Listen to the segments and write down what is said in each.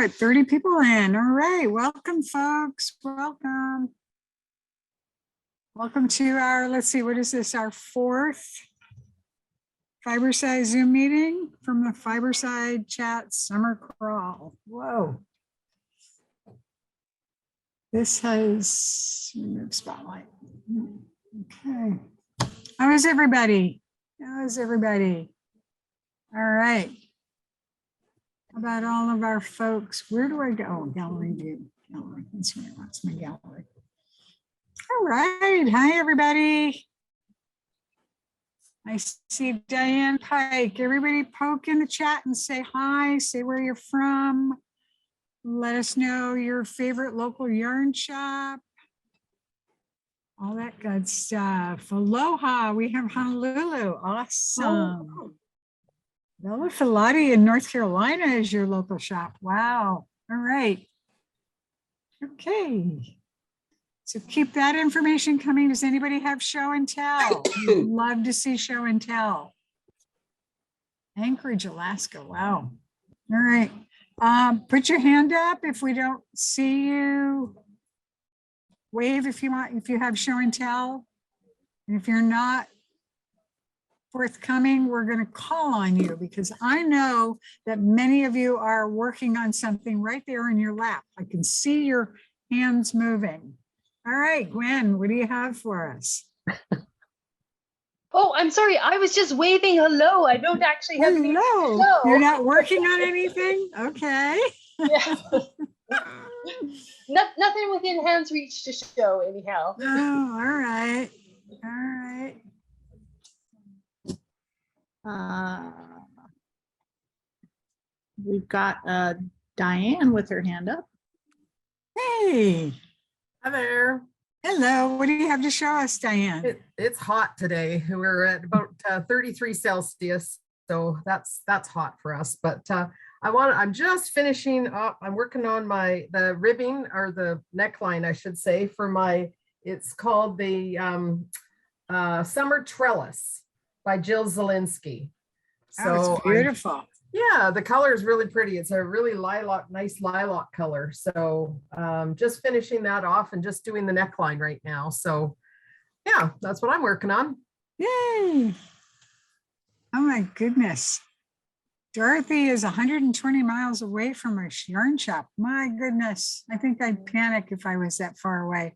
at 30 people in. All right. Welcome, folks. Welcome. Welcome to our, let's see, what is this? Our fourth Fiberside Zoom meeting from the Fiberside Chat Summer Crawl. Whoa. This has, move spotlight. Okay. How is everybody? How is everybody? All right. How about all of our folks? Where do I go? Oh, gallery view. Gallery. That's right. That's my gallery. All right. Hi, everybody. I see Diane Pike. Everybody poke in the chat and say hi. Say where you're from. Let us know your favorite local yarn shop. All that good stuff. Aloha. We have Honolulu. Awesome. Oh. Bella Filati in North Carolina is your local shop. Wow. All right. Okay. So keep that information coming. Does anybody have show and tell? We'd love to see show and tell. Anchorage, Alaska. Wow. All right. Put your hand up if we don't see you. Wave if you want, if you have show and tell. And if you're not forthcoming, we're going to call on you because I know that many of you are working on something right there in your lap. I can see your hands moving. All right, Gwen, what do you have for us? Oh, I'm sorry. I was just waving hello. I don't actually have anything to show. You're not working on anything? Okay. Yeah. Nothing within hand's reach to show anyhow. Oh, all right. All right. We've got Diane with her hand up. Hey. Hi there. Hello. What do you have to show us, Diane? It's hot today. We're at about 33 Celsius, so that's hot for us. But I'm just finishing up. I'm working on the ribbing or the neckline, I should say, for my. It's called the Summer Trellis by Jill Zielinski. So it's beautiful. Yeah, the color is really pretty. It's a really nice lilac color. So just finishing that off and just doing the neckline right now. So yeah, that's what I'm working on. Yay. Oh my goodness. Dorothy is 120 miles away from her yarn shop. My goodness. I think I'd panic if I was that far away.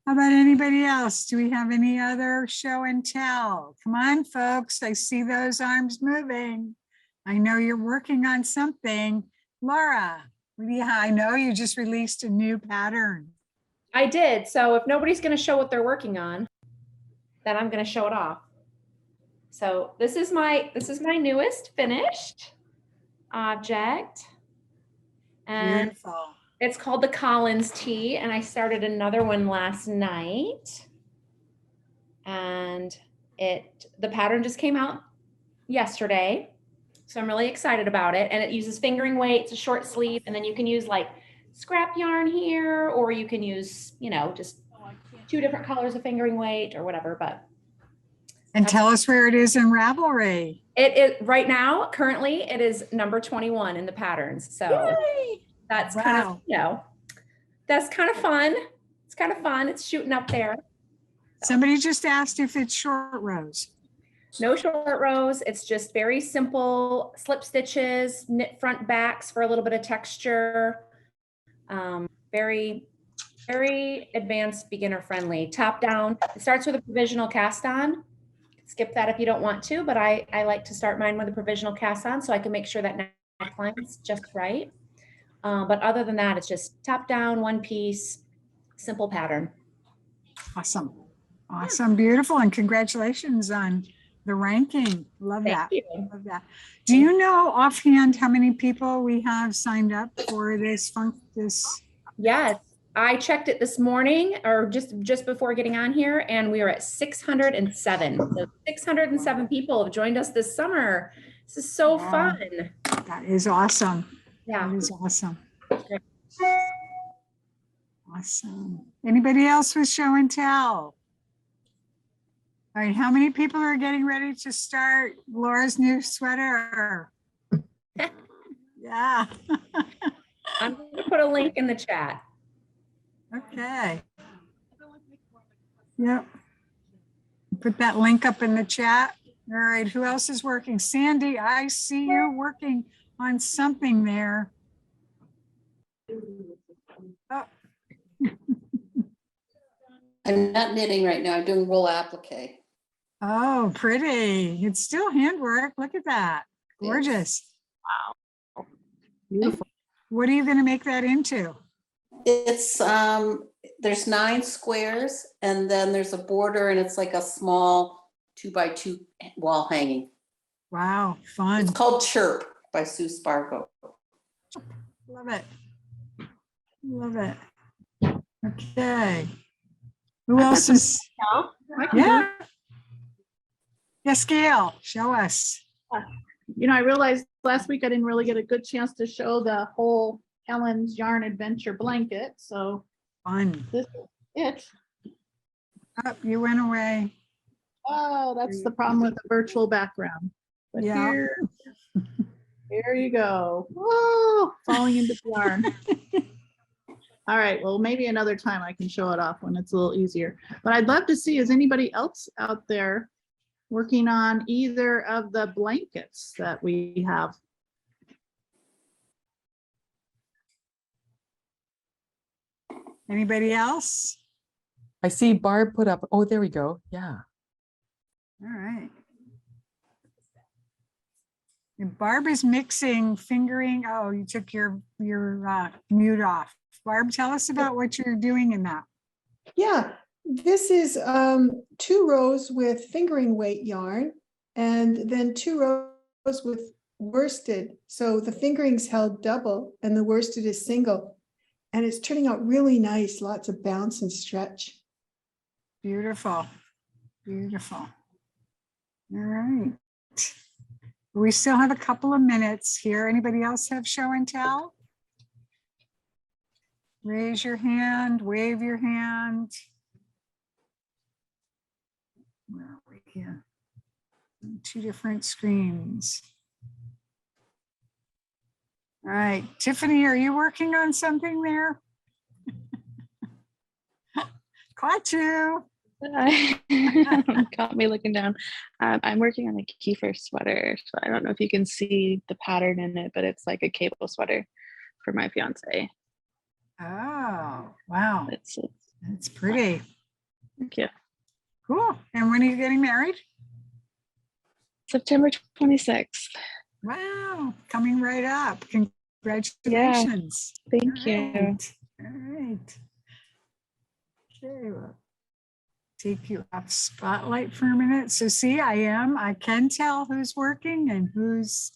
How about anybody else? Do we have any other show and tell? Come on, folks. I see those arms moving. I know you're working on something. Laura, what do you have? I know you just released a new pattern. I did. So if nobody's going to show what they're working on, then I'm going to show it off. So this is my newest finished object. And beautiful. It's called the Collins Tee, and I started another one last night. And the pattern just came out yesterday. So I'm really excited about it. And it uses fingering weight, it's a short sleeve, and then you can use like scrap yarn here, or you can use, just 2 different colors of fingering weight or whatever. But and tell us where it is in Ravelry. It right now, currently, it is number 21 in the patterns. So yay! That's kind of, that's kind of fun. It's kind of fun. It's shooting up there. Somebody just asked if it's short rows. No short rows. It's just very simple slip stitches, knit front backs for a little bit of texture. Very, very advanced, beginner friendly. Top down. It starts with a provisional cast on. Skip that if you don't want to, but I like to start mine with a provisional cast on so I can make sure that neckline's just right. But other than that, it's just top down, one piece, simple pattern. Awesome. Awesome. Beautiful. And congratulations on the ranking. Love that. Thank you. Love that. Do you know offhand how many people we have signed up for this? Yes, I checked it this morning or just before getting on here, and we are at 607. So 607 people have joined us this summer. This is so fun. That is awesome. Yeah. That is awesome. Awesome. Anybody else with show and tell? All right, how many people are getting ready to start Laura's new sweater? Yeah. I'm going to put a link in the chat. Okay. Yep. Put that link up in the chat. All right, who else is working? Sandy, I see you working on something there. Oh, I'm not knitting right now. I'm doing wool applique. oh, pretty. It's still handwork. Look at that. Gorgeous. Beautiful. What are you going to make that into? It's there's 9 squares and then there's a border and it's like a small 2x2 wall hanging. Wow, fun. It's called Chirp by Sue Spargo. Love it. Love it. Okay. Who else is? I can do it. Yeah. Yes, Gail, show us. You know, I realized last week I didn't really get a good chance to show the whole Ellen's Yarn Adventure blanket. So Fun. this is it. Oh, you went away. Oh, that's the problem with the virtual background. But Yeah. here you go. Whoa, falling into the yarn. All right, well, maybe another time I can show it off when it's a little easier. But I'd love to see, is anybody else out there working on either of the blankets that we have? Anybody else? I see Barb put up, oh, there we go. Yeah. All right. And Barb is mixing, fingering. Oh, you took your mute off. Barb, tell us about what you're doing in that. Yeah, this is 2 rows with fingering weight yarn and then 2 rows with worsted. So the fingering's held double and the worsted is single. And it's turning out really nice, lots of bounce and stretch. Beautiful. Beautiful. All right. We still have a couple of minutes here. Anybody else have show and tell? Raise your hand, wave your hand. Where are we here? 2 different screens. All right, Tiffany, are you working on something there? Caught you. Caught me looking down. I'm working on a kefir sweater. So I don't know if you can see the pattern in it, but it's like a cable sweater for my fiance. Oh, wow. It's pretty. Thank you. Cool. And when are you getting married? September 26th. Wow, coming right up. Congratulations. Thank you. All right. Okay, well, take you off spotlight for a minute. So see, I can tell who's working and who's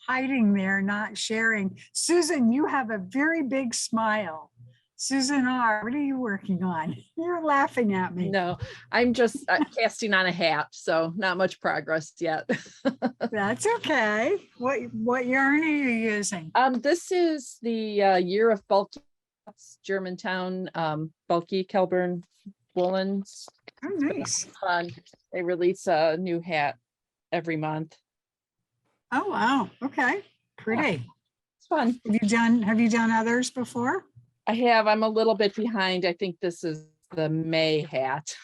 hiding there, not sharing. Susan, you have a very big smile. Susan R., what are you working on? You're laughing at me. No, I'm just casting on a hat, so not much progress yet. That's okay. What yarn are you using? This is the Year of Bulky Germantown bulky Kelburn woolens. Oh, nice. They release a new hat every month. Oh, wow. Okay. Pretty. It's fun. Have you done others before? I have. I'm a little bit behind. I think this is the May hat.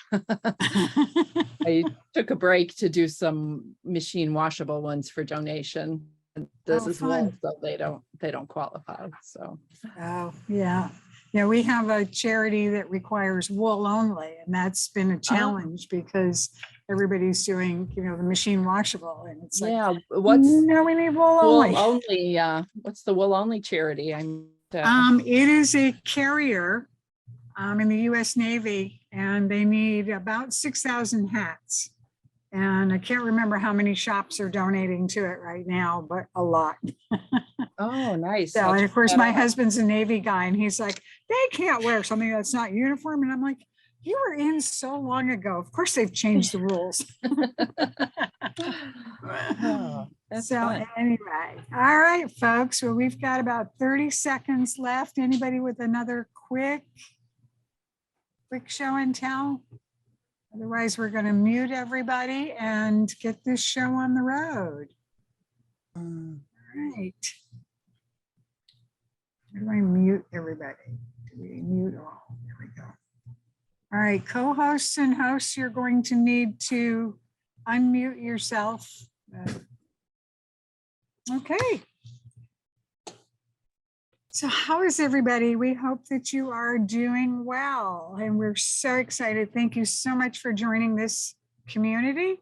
I took a break to do some machine washable ones for donation. This is wool, so they don't qualify. So. Oh, yeah. Yeah, we have a charity that requires wool only, and that's been a challenge because everybody's doing, the machine washable, and it's like, yeah, no, we need wool only. What's the wool only charity? It is a carrier in the U.S. Navy, and they need about 6,000 hats. And I can't remember how many shops are donating to it right now, but a lot. Oh, nice. So, and of course, my husband's a Navy guy, and he's like, they can't wear something that's not uniform. And I'm like, you were in so long ago. Of course, they've changed the rules. Oh, that's so fun. anyway, all right, folks. Well, we've got about 30 seconds left. Anybody with another quick show and tell? Otherwise, we're going to mute everybody and get this show on the road. All right. Where do I mute everybody? Do we mute all? There we go. All right, co-hosts and hosts, you're going to need to unmute yourself. Okay. So how is everybody? We hope that you are doing well, and we're so excited. Thank you so much for joining this community.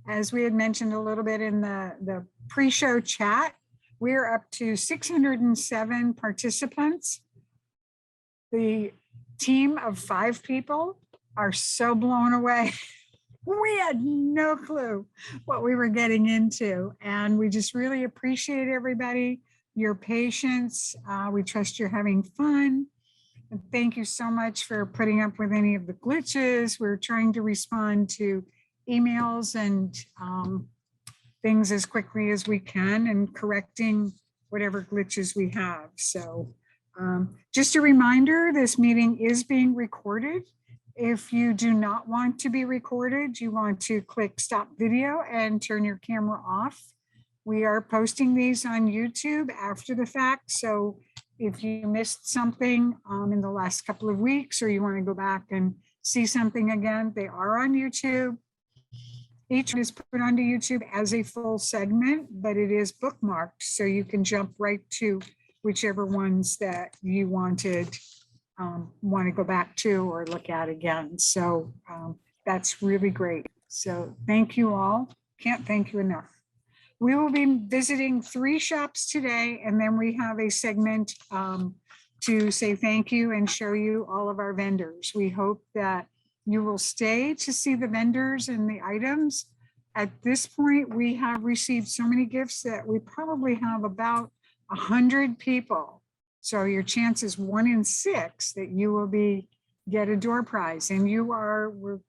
As we had mentioned a little bit in the pre-show chat, we're up to 607 participants. The team of 5 people are so blown away. We had no clue what we were getting into, and we just really appreciate everybody, your patience. We trust you're having fun. And thank you so much for putting up with any of the glitches. We're trying to respond to emails and things as quickly as we can and correcting whatever glitches we have. So just a reminder, this meeting is being recorded. If you do not want to be recorded, you want to click stop video and turn your camera off. We are posting these on YouTube after the fact. So if you missed something in the last couple of weeks, or you want to go back and see something again, they are on YouTube. Each one is put onto YouTube as a full segment, but it is bookmarked. So you can jump right to whichever ones that you want to go back to or look at again. So that's really great. So thank you all. Can't thank you enough. We will be visiting 3 shops today, and then we have a segment to say thank you and show you all of our vendors. We hope that you will stay to see the vendors and the items. At this point, we have received so many gifts that we probably have about 100 people. So your chance is 1 in 6 that you will get a door prize, and we're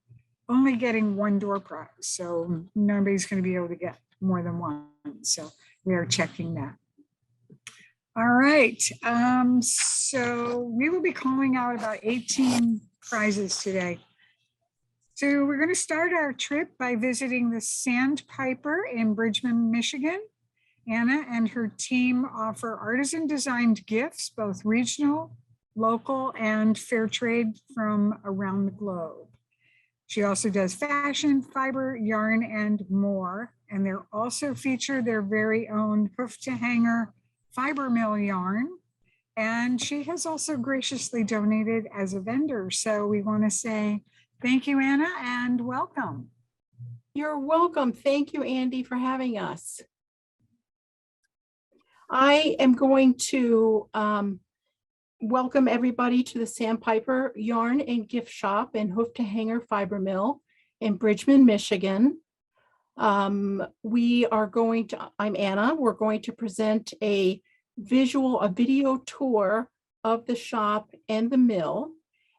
only getting 1 door prize. So nobody's going to be able to get more than 1. So we are checking that. All right. So we will be calling out about 18 prizes today. So we're going to start our trip by visiting the Sandpiper in Bridgman, Michigan. Anna and her team offer artisan designed gifts, both regional, local, and fair trade from around the globe. She also does fashion, fiber, yarn, and more. And they also feature their very own Hoof-to-Hanger Fiber Mill yarn. And she has also graciously donated as a vendor. So we want to say thank you, Anna, and welcome. You're welcome. Thank you, Andy, for having us. I am going to welcome everybody to the Sandpiper Yarn and Gift Shop and Hoof-to-Hanger Fiber Mill in Bridgman, Michigan. I'm Anna. We're going to present a video tour of the shop and the mill.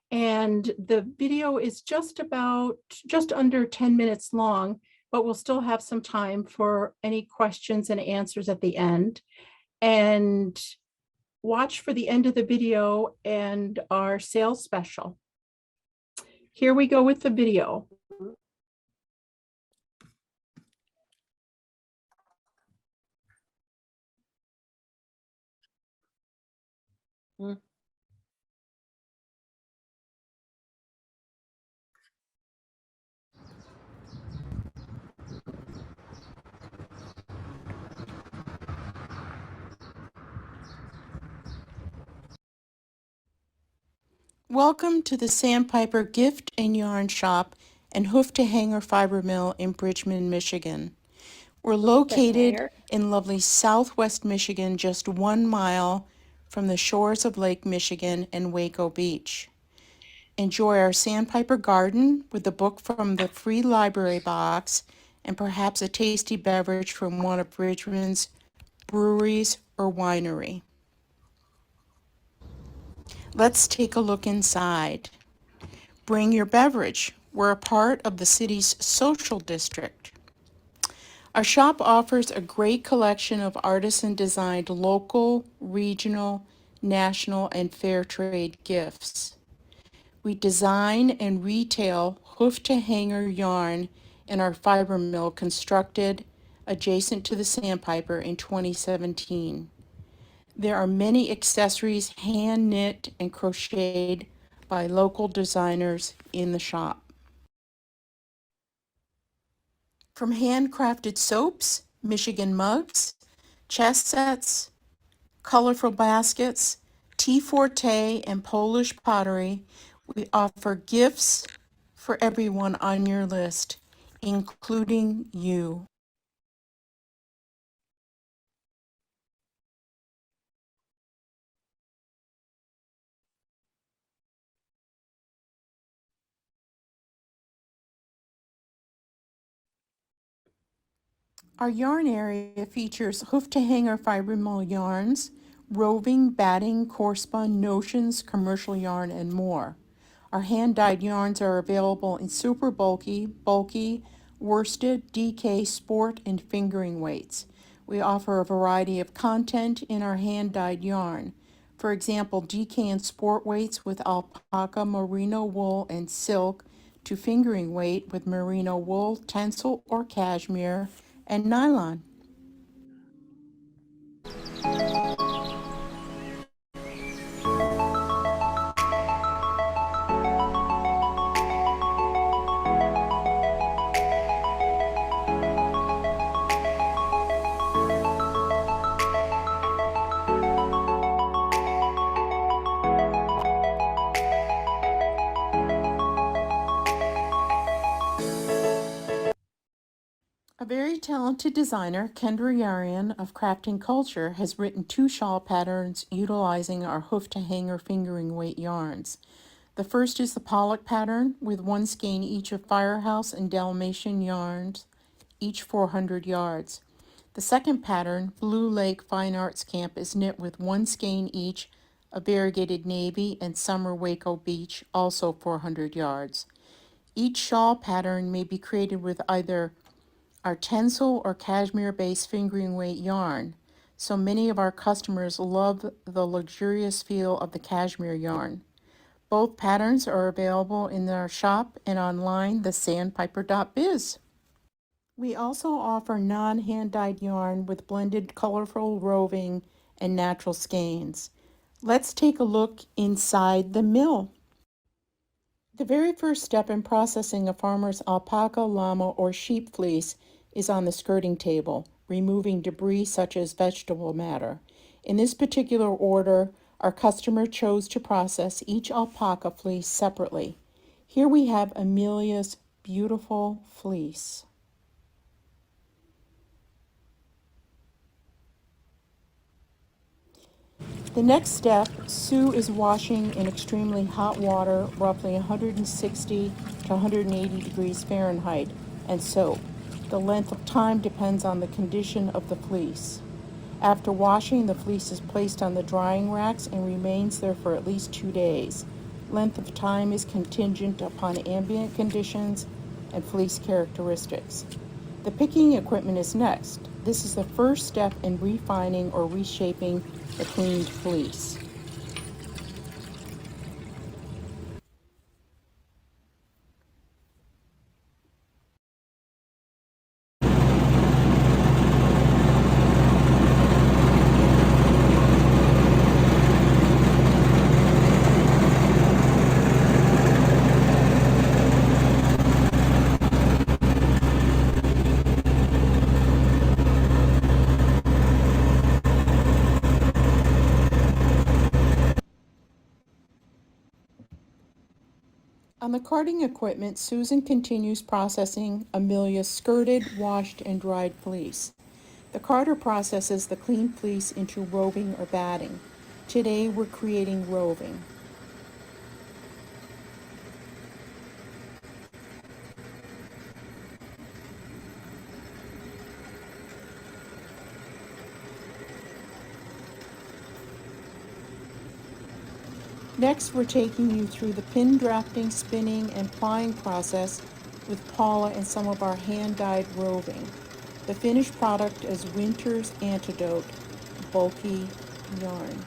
And the video is just under 10 minutes long, but we'll still have some time for any questions and answers at the end. And watch for the end of the video and our sales special. Here we go with the video. Welcome to the Sandpiper Gift and Yarn Shop and Hoof-to-Hanger Fiber Mill in Bridgman, Michigan. We're located in lovely Southwest Michigan, just 1 mile from the shores of Lake Michigan and Waco Beach. Enjoy our Sandpiper garden with a book from the free library box and perhaps a tasty beverage from one of Bridgman's breweries or winery. Let's take a look inside. Bring your beverage. We're a part of the city's social district. Our shop offers a great collection of artisan designed local, regional, national, and fair trade gifts. We design and retail hoof-to-hanger yarn in our fiber mill constructed adjacent to the Sandpiper in 2017. There are many accessories hand knit and crocheted by local designers in the shop. From handcrafted soaps, Michigan mugs, chest sets, colorful baskets, tea forte, and Polish pottery, we offer gifts for everyone on your list, including you. Our yarn area features Hoof-to-Hanger Fiber Mill yarns, roving, batting, core-spun, notions, commercial yarn, and more. Our hand-dyed yarns are available in super bulky, worsted, DK, sport, and fingering weights. We offer a variety of content in our hand-dyed yarn. For example, DK and sport weights with alpaca, merino wool, and silk, to fingering weight with merino wool, tencel, or cashmere, and nylon. A very talented designer, Kendra Yarian of Crafting Culture, has written 2 shawl patterns utilizing our hoof-to-hanger fingering weight yarns. The first is the Pollock pattern with 1 skein each of Firehouse and Dalmatian yarns, each 400 yards. The second pattern, Blue Lake Fine Arts Camp, is knit with 1 skein each of Variegated Navy and Summer Waco Beach, also 400 yards. Each shawl pattern may be created with either our tencel or cashmere-based fingering weight yarn. So many of our customers love the luxurious feel of the cashmere yarn. Both patterns are available in our shop and online, thesandpiper.biz. We also offer non-hand-dyed yarn with blended colorful roving and natural skeins. Let's take a look inside the mill. The very first step in processing a farmer's alpaca, llama, or sheep fleece is on the skirting table, removing debris such as vegetable matter. In this particular order, our customer chose to process each alpaca fleece separately. Here we have Amelia's beautiful fleece. The next step, Sue is washing in extremely hot water, roughly 160 to 180 degrees Fahrenheit, and soap. The length of time depends on the condition of the fleece. After washing, the fleece is placed on the drying racks and remains there for at least 2 days. Length of time is contingent upon ambient conditions and fleece characteristics. The picking equipment is next. This is the first step in refining or reshaping the cleaned fleece. On the carding equipment, Susan continues processing Amelia's skirted, washed, and dried fleece. The carder processes the clean fleece into roving or batting. Today we're creating roving. Next, we're taking you through the pin drafting, spinning, and plying process with Paula and some of our hand-dyed roving. The finished product is Winter's Antidote bulky yarn.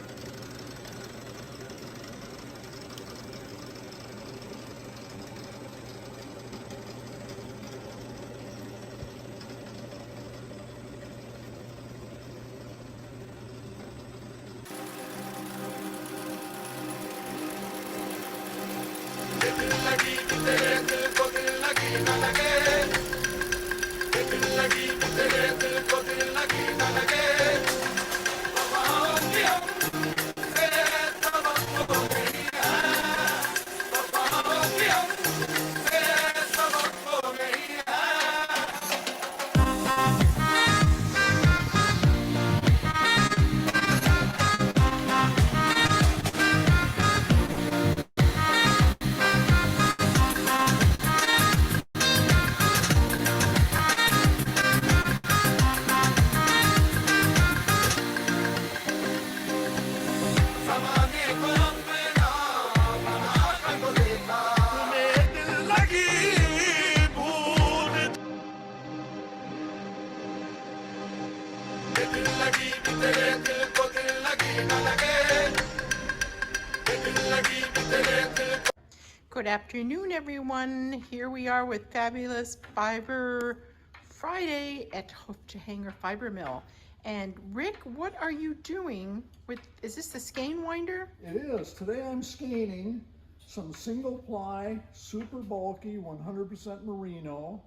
Good afternoon, everyone. Here we are with Fabulous Fiber Friday at Hoof-to-Hanger Fiber Mill. And Rick, what are you doing with, is this the skein winder? It is. Today I'm skeining some single ply, super bulky, 100% merino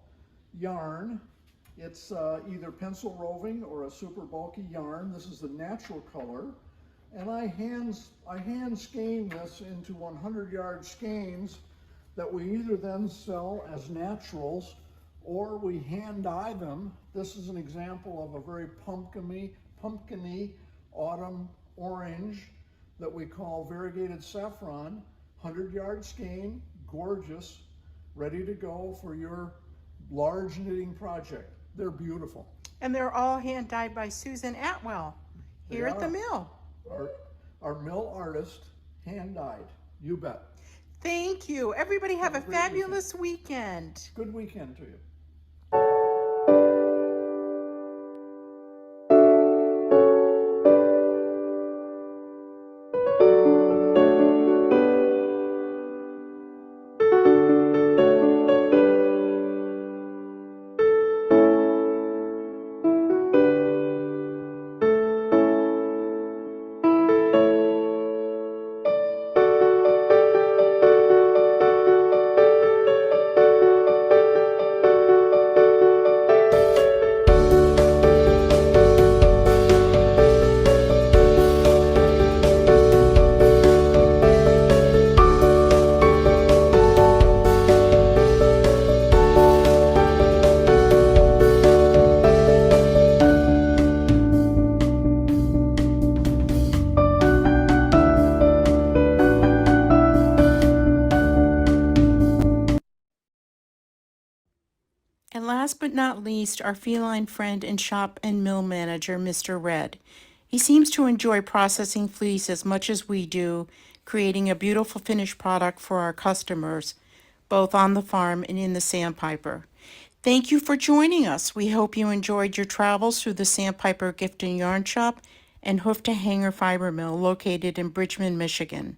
yarn. It's either pencil roving or a super bulky yarn. This is the natural color. And I hand skein this into 100-yard skeins that we either then sell as naturals or we hand dye them. This is an example of a very pumpkiny autumn orange that we call variegated saffron. 100-yard skein, gorgeous, ready to go for your large knitting project. They're beautiful. And they're all hand dyed by Susan Atwell here at the mill. Our mill artist, hand dyed. You bet. Thank you. Everybody have a fabulous weekend. Good weekend to you. And last but not least, our feline friend and shop and mill manager, Mr. Red. He seems to enjoy processing fleece as much as we do, creating a beautiful finished product for our customers, both on the farm and in the Sandpiper. Thank you for joining us. We hope you enjoyed your travels through the Sandpiper Gift and Yarn Shop and Hoof-to-Hanger Fiber Mill located in Bridgman, Michigan.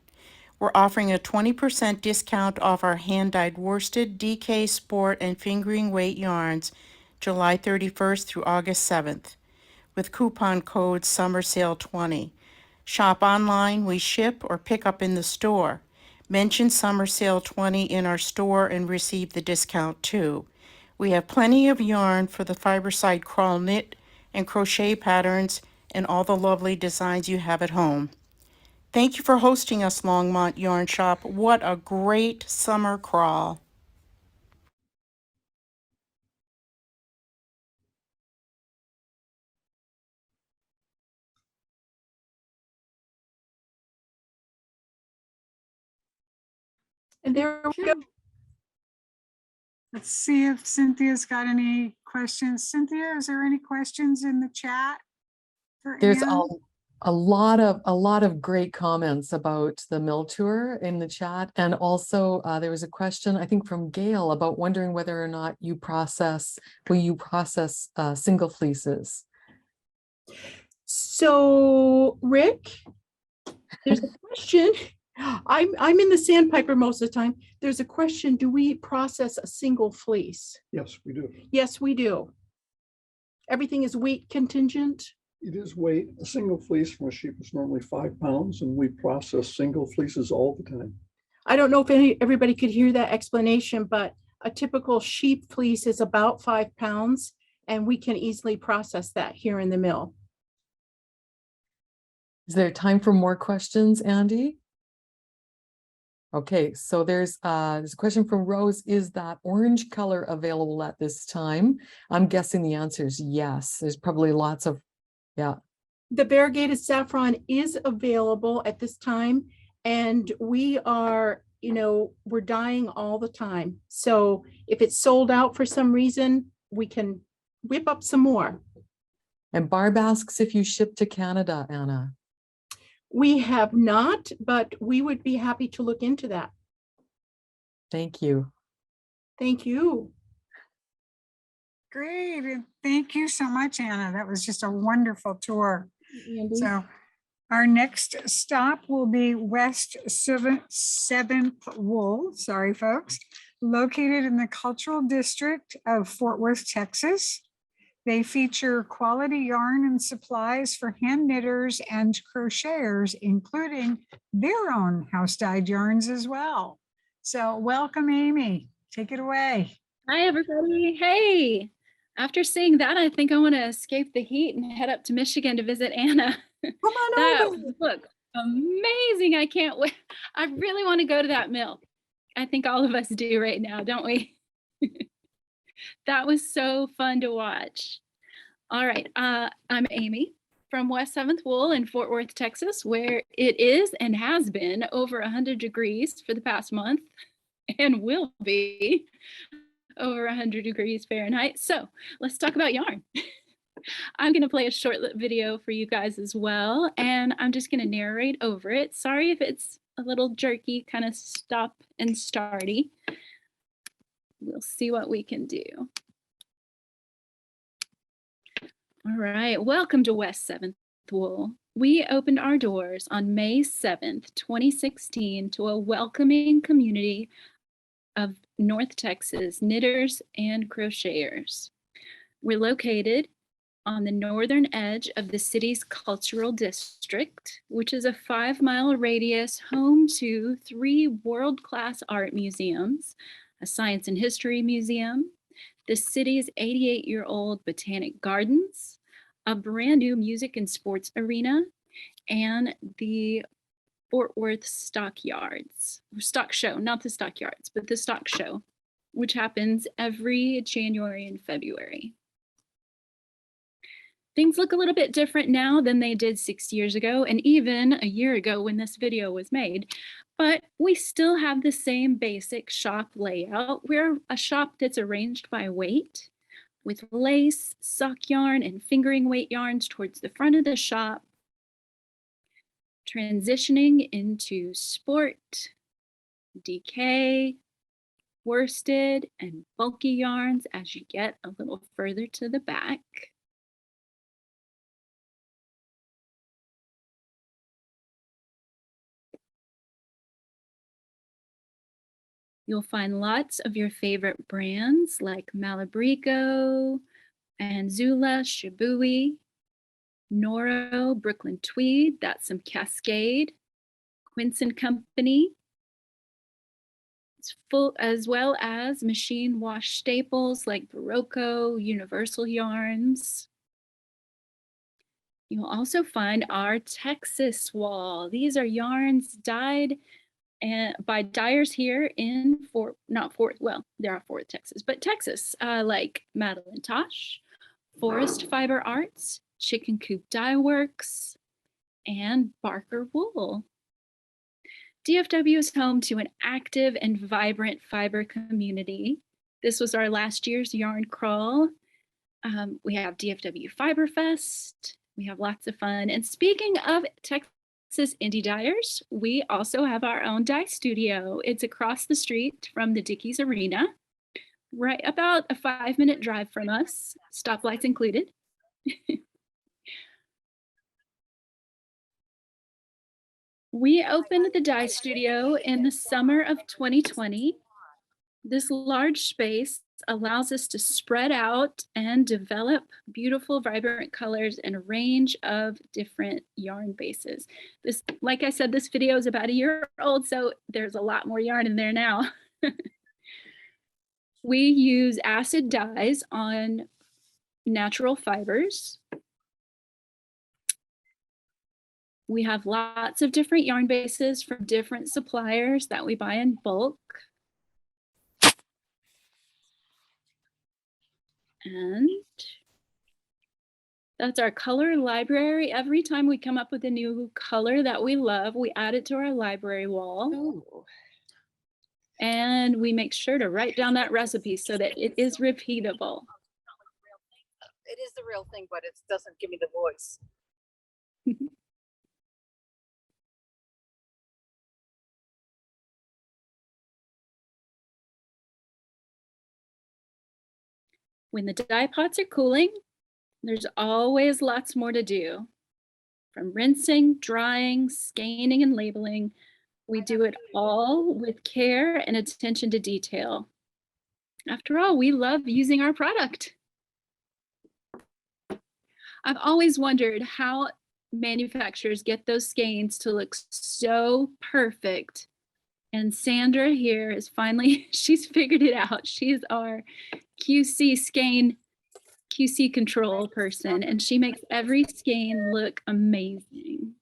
We're offering a 20% discount off our hand-dyed worsted, DK, sport, and fingering weight yarns July 31st through August 7th with coupon code SUMMERSALE20. Shop online, we ship, or pick up in the store. Mention SUMMERSALE20 in our store and receive the discount too. We have plenty of yarn for the Fiberside Crawl knit and crochet patterns and all the lovely designs you have at home. Thank you for hosting us, Longmont Yarn Shop. What a great summer crawl. And there we go. Let's see if Cynthia's got any questions. Cynthia, is there any questions in the chat? There's a lot of great comments about the mill tour in the chat. And also there was a question, I think from Gail, about wondering whether or not will you process single fleeces? So Rick, there's a question. I'm in the Sandpiper most of the time. There's a question, do we process a single fleece? Yes, we do. Yes, we do. Everything is weight contingent? It is weight. A single fleece from a sheep is normally 5 pounds, and we process single fleeces all the time. I don't know if everybody could hear that explanation, but a typical sheep fleece is about 5 pounds, and we can easily process that here in the mill. Is there time for more questions, Andy? Okay, so there's a question from Rose. Is that orange color available at this time? I'm guessing the answer is yes. There's probably lots of, yeah. The variegated saffron is available at this time, and we are, we're dyeing all the time. So if it's sold out for some reason, we can whip up some more. And Barb asks if you ship to Canada, Anna. We have not, but we would be happy to look into that. Thank you. Thank you. Great. And thank you so much, Anna. That was just a wonderful tour. Andy. So our next stop will be West 7th Wool, sorry folks, located in the Cultural District of Fort Worth, Texas. They feature quality yarn and supplies for hand knitters and crocheters, including their own house-dyed yarns as well. So welcome, Amy. Take it away. Hi, everybody. Hey, after seeing that, I think I want to escape the heat and head up to Michigan to visit Anna. Come on That over. look amazing. I can't wait. I really want to go to that mill. I think all of us do right now, don't we? That was so fun to watch. All right, I'm Amy from West 7th Wool in Fort Worth, Texas, where it is and has been over 100 degrees for the past month and will be over 100 degrees Fahrenheit. So let's talk about yarn. I'm going to play a short video for you guys as well, and I'm just going to narrate over it. Sorry if it's a little jerky, kind of stop and starty. We'll see what we can do. All right, welcome to West 7th Wool. We opened our doors on May 7th, 2016 to a welcoming community of North Texas knitters and crocheters. We're located on the northern edge of the city's cultural district, which is a 5-mile radius home to 3 world-class art museums, a science and history museum, the city's 88-year-old botanic gardens, a brand new music and sports arena, and the Fort Worth Stockyards, stock show, not the stockyards, but the stock show, which happens every January and February. Things look a little bit different now than they did 6 years ago, and even a year ago when this video was made, but we still have the same basic shop layout. We're a shop that's arranged by weight, with lace, sock yarn, and fingering weight yarns towards the front of the shop, transitioning into sport, DK, worsted, and bulky yarns as you get a little further to the back. You'll find lots of your favorite brands like Malabrigo, Anzula, Shibui, Noro, Brooklyn Tweed, that's some Cascade, Quince and Company. It's full, as well as machine wash staples like Barocco, Universal Yarns. You'll also find our Texas wall. These are yarns dyed by dyers here in Fort Worth, Texas, but Texas, like Madeline Tosh, Forest Fiber Arts, Chicken Coop Dye Works, and Barker Wool. DFW is home to an active and vibrant fiber community. This was our last year's yarn crawl. We have DFW Fiber Fest. We have lots of fun. And speaking of Texas indie dyers, we also have our own dye studio. It's across the street from the Dickies Arena, right about a 5-minute drive from us, stoplights included. We opened the dye studio in the summer of 2020. This large space allows us to spread out and develop beautiful, vibrant colors and a range of different yarn bases. This, like I said, this video is about a year old, so there's a lot more yarn in there now. We use acid dyes on natural fibers. We have lots of different yarn bases from different suppliers that we buy in bulk. And that's our color library. Every time we come up with a new color that we love, we add it to our library wall. Ooh. And we make sure to write down that recipe so that it is repeatable. It is the real thing, but it doesn't give me the voice. When the dye pots are cooling, there's always lots more to do. From rinsing, drying, scanning, and labeling, we do it all with care and attention to detail. After all, we love using our product. I've always wondered how manufacturers get those skeins to look so perfect. And Sandra here is finally, she's figured it out. She's our QC skein, QC control person, and she makes every skein look amazing.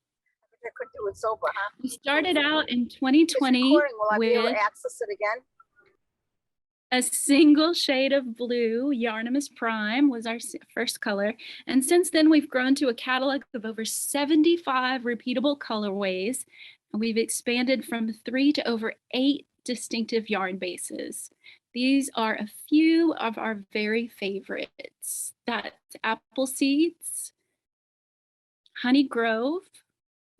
I could do it sober, huh? We started out in 2020 with access it again? a single shade of blue. Yarnorama Prime was our first color. And since then, we've grown to a catalog of over 75 repeatable colorways. And we've expanded from 3 to over 8 distinctive yarn bases. These are a few of our very favorites. That's Apple Seeds, Honey Grove,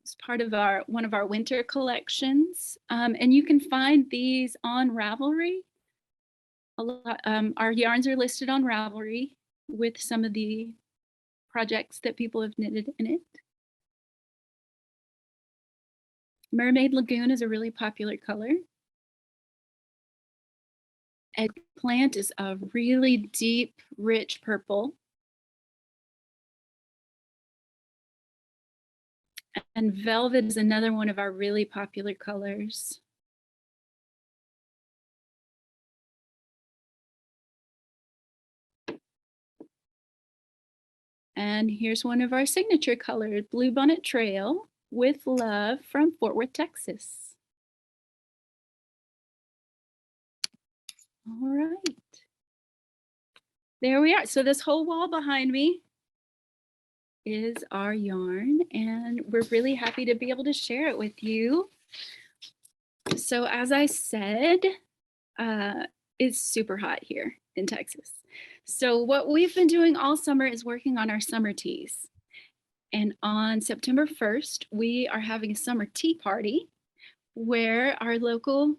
it's part of one of our winter collections. And you can find these on Ravelry. Our yarns are listed on Ravelry with some of the projects that people have knitted in it. Mermaid Lagoon is a really popular color. Eggplant is a really deep, rich purple. And velvet is another one of our really popular colors. And here's one of our signature colors, Bluebonnet Trail with Love from Fort Worth, Texas. All right. There we are. So this whole wall behind me is our yarn, and we're really happy to be able to share it with you. So as I said, it's super hot here in Texas. So what we've been doing all summer is working on our summer tees. And on September 1st, we are having a summer tea party where our local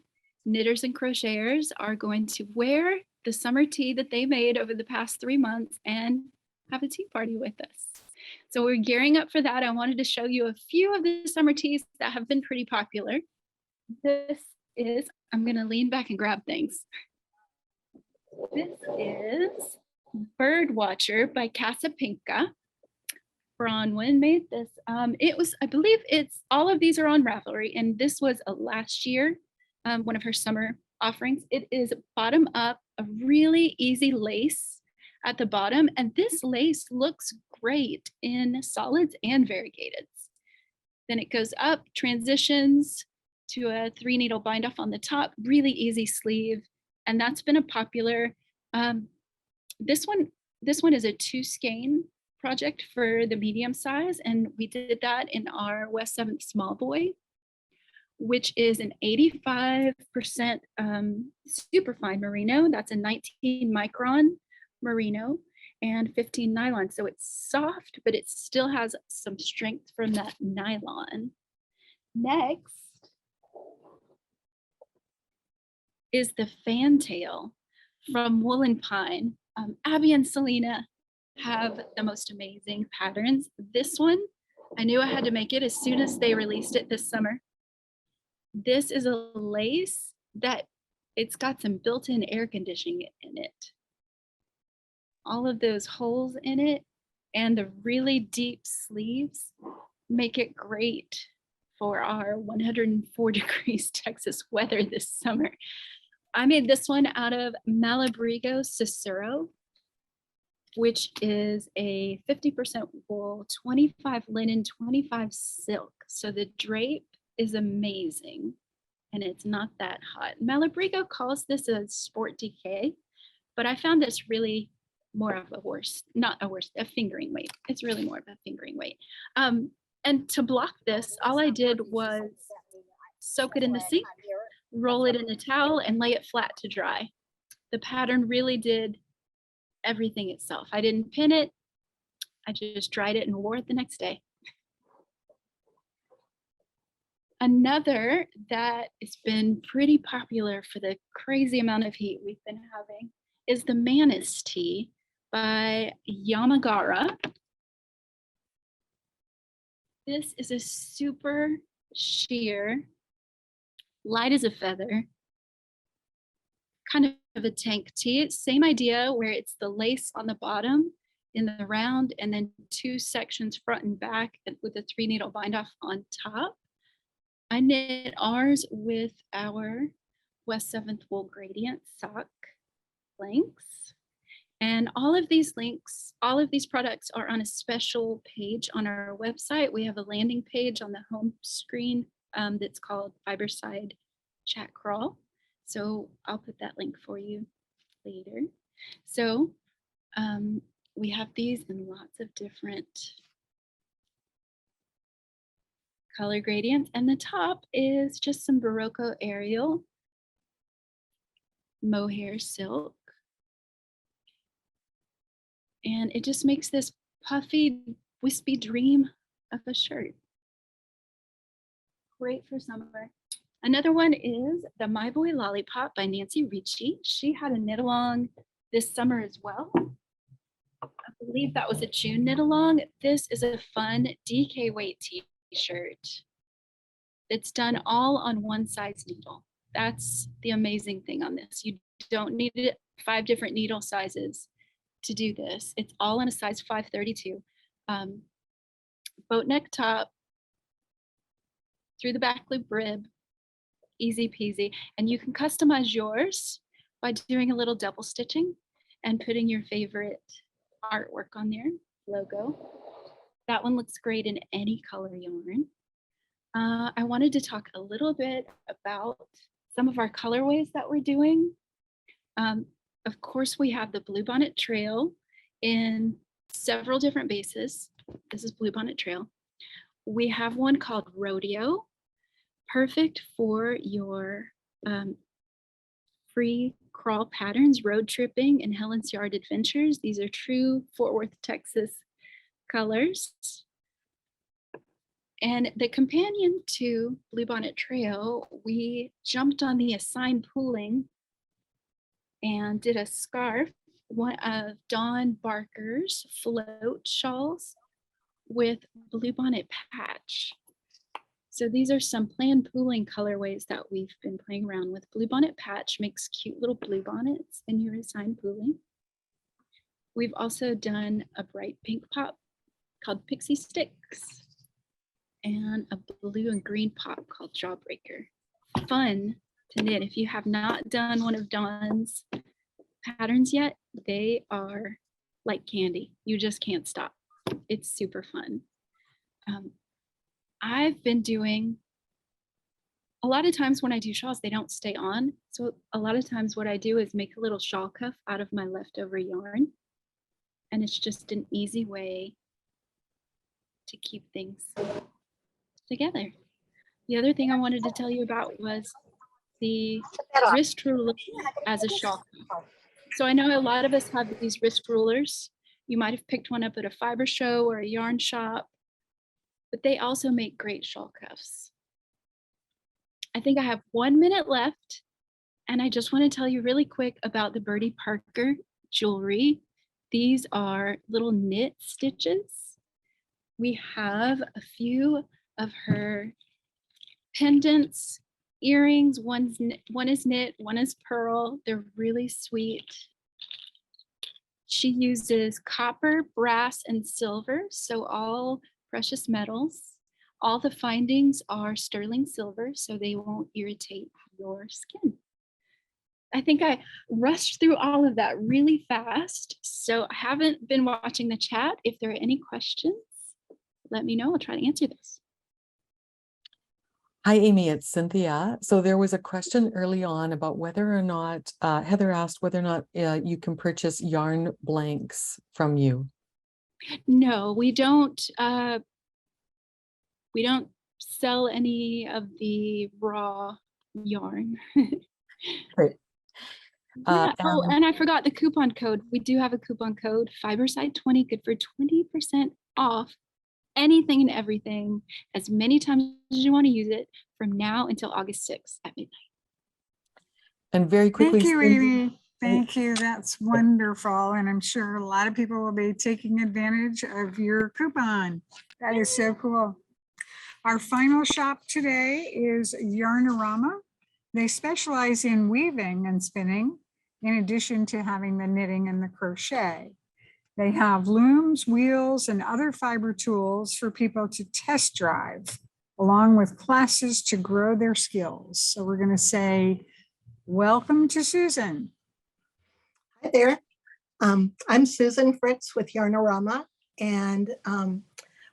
knitters and crocheters are going to wear the summer tea that they made over the past 3 months and have a tea party with us. So we're gearing up for that. I wanted to show you a few of the summer tees that have been pretty popular. This is, I'm gonna lean back and grab things. This is Bird Watcher by Casapinka. Bronwyn made this. It was, I believe it's, all of these are on Ravelry, and this was a last year, one of her summer offerings. It is bottom up, a really easy lace at the bottom, and this lace looks great in solids and variegateds. Then it goes up, transitions to a 3-needle bind off on the top, really easy sleeve, and that's been a popular. This one is a 2 skein project for the medium size, and we did that in our West 7th small boy, which is an 85% superfine merino. That's a 19 micron merino and 15 nylon. So it's soft, but it still has some strength from that nylon. Next is the fantail from Woolen Pine. Abby and Selena have the most amazing patterns. This one, I knew I had to make it as soon as they released it this summer. This is a lace that it's got some built-in air conditioning in it. All of those holes in it and the really deep sleeves make it great for our 104 degrees Texas weather this summer. I made this one out of Malabrigo Cicero, which is a 50% wool, 25 linen, 25 silk. So the drape is amazing and it's not that hot. Malabrigo calls this a sport decay, but I found this really more of a fingering weight. It's really more of a fingering weight. And to block this, all I did was soak it in the sink, roll it in a towel, and lay it flat to dry. The pattern really did everything itself. I didn't pin it. I just dried it and wore it the next day. Another that has been pretty popular for the crazy amount of heat we've been having is the Manis Tee by Yamagara. This is a super sheer, light as a feather, kind of a tank tee. Same idea where it's the lace on the bottom in the round and then 2 sections front and back with a 3 needle bind off on top. I knit ours with our West 7th Wool Gradient sock links. And all of these links, all of these products are on a special page on our website. We have a landing page on the home screen that's called Fiberside Chat Crawl. So I'll put that link for you later. So we have these in lots of different color gradients. And the top is just some Barocco Ariel mohair silk. And it just makes this puffy, wispy dream of a shirt. Great for summer. Another one is the My Boy Lollipop by Nancy Ricci. She had a knit along this summer as well. I believe that was a June knit along. This is a fun DK weight t-shirt. It's done all on one size needle. That's the amazing thing on this. You don't need 5 different needle sizes to do this. It's all in a size 532. Boat neck top, through the back loop rib, easy peasy. And you can customize yours by doing a little double stitching and putting your favorite artwork on there, logo. That one looks great in any color yarn. I wanted to talk a little bit about some of our colorways that we're doing. Of course, we have the Bluebonnet Trail in several different bases. This is Bluebonnet Trail. We have one called Rodeo, perfect for your free crawl patterns, road tripping, and Helen's Yard adventures. These are true Fort Worth, Texas colors. And the companion to Bluebonnet Trail, we jumped on the assigned pooling and did a scarf, one of Dawn Barker's float shawls with Bluebonnet patch. So these are some planned pooling colorways that we've been playing around with. Bluebonnet patch makes cute little bluebonnets in your assigned pooling. We've also done a bright pink pop called Pixie Sticks and a blue and green pop called Jawbreaker. Fun to knit. If you have not done one of Dawn's patterns yet, they are like candy. You just can't stop. It's super fun. I've been doing, a lot of times when I do shawls, they don't stay on. So a lot of times what I do is make a little shawl cuff out of my leftover yarn. And it's just an easy way to keep things together. The other thing I wanted to tell you about was the wrist ruler as a shawl cuff. So I know a lot of us have these wrist rulers. You might have picked one up at a fiber show or a yarn shop, but they also make great shawl cuffs. I think I have 1 minute left, and I just want to tell you really quick about the Birdie Parker jewelry. These are little knit stitches. We have a few of her pendants, earrings. One is knit, one is pearl. They're really sweet. She uses copper, brass, and silver, so all precious metals. All the findings are sterling silver, so they won't irritate your skin. I think I rushed through all of that really fast. So I haven't been watching the chat. If there are any questions, let me know. I'll try to answer this. Hi, Amy, it's Cynthia. So there was a question early on about whether or not, Heather asked whether or not you can purchase yarn blanks from you. No, we don't sell any of the raw yarn. Great. Yeah. Oh, and I forgot the coupon code. We do have a coupon code, Fiberside 20, good for 20% off anything and everything, as many times as you want to use it from now until August 6th at midnight. And very quickly, Thank you, Cindy- Amy. Thank you. That's wonderful. And I'm sure a lot of people will be taking advantage of your coupon. That is so cool. Our final shop today is Yarnorama. They specialize in weaving and spinning, in addition to having the knitting and the crochet. They have looms, wheels, and other fiber tools for people to test drive, along with classes to grow their skills. So we're going to say, welcome to Susan. Hi there. I'm Susan Fritz with Yarnorama, and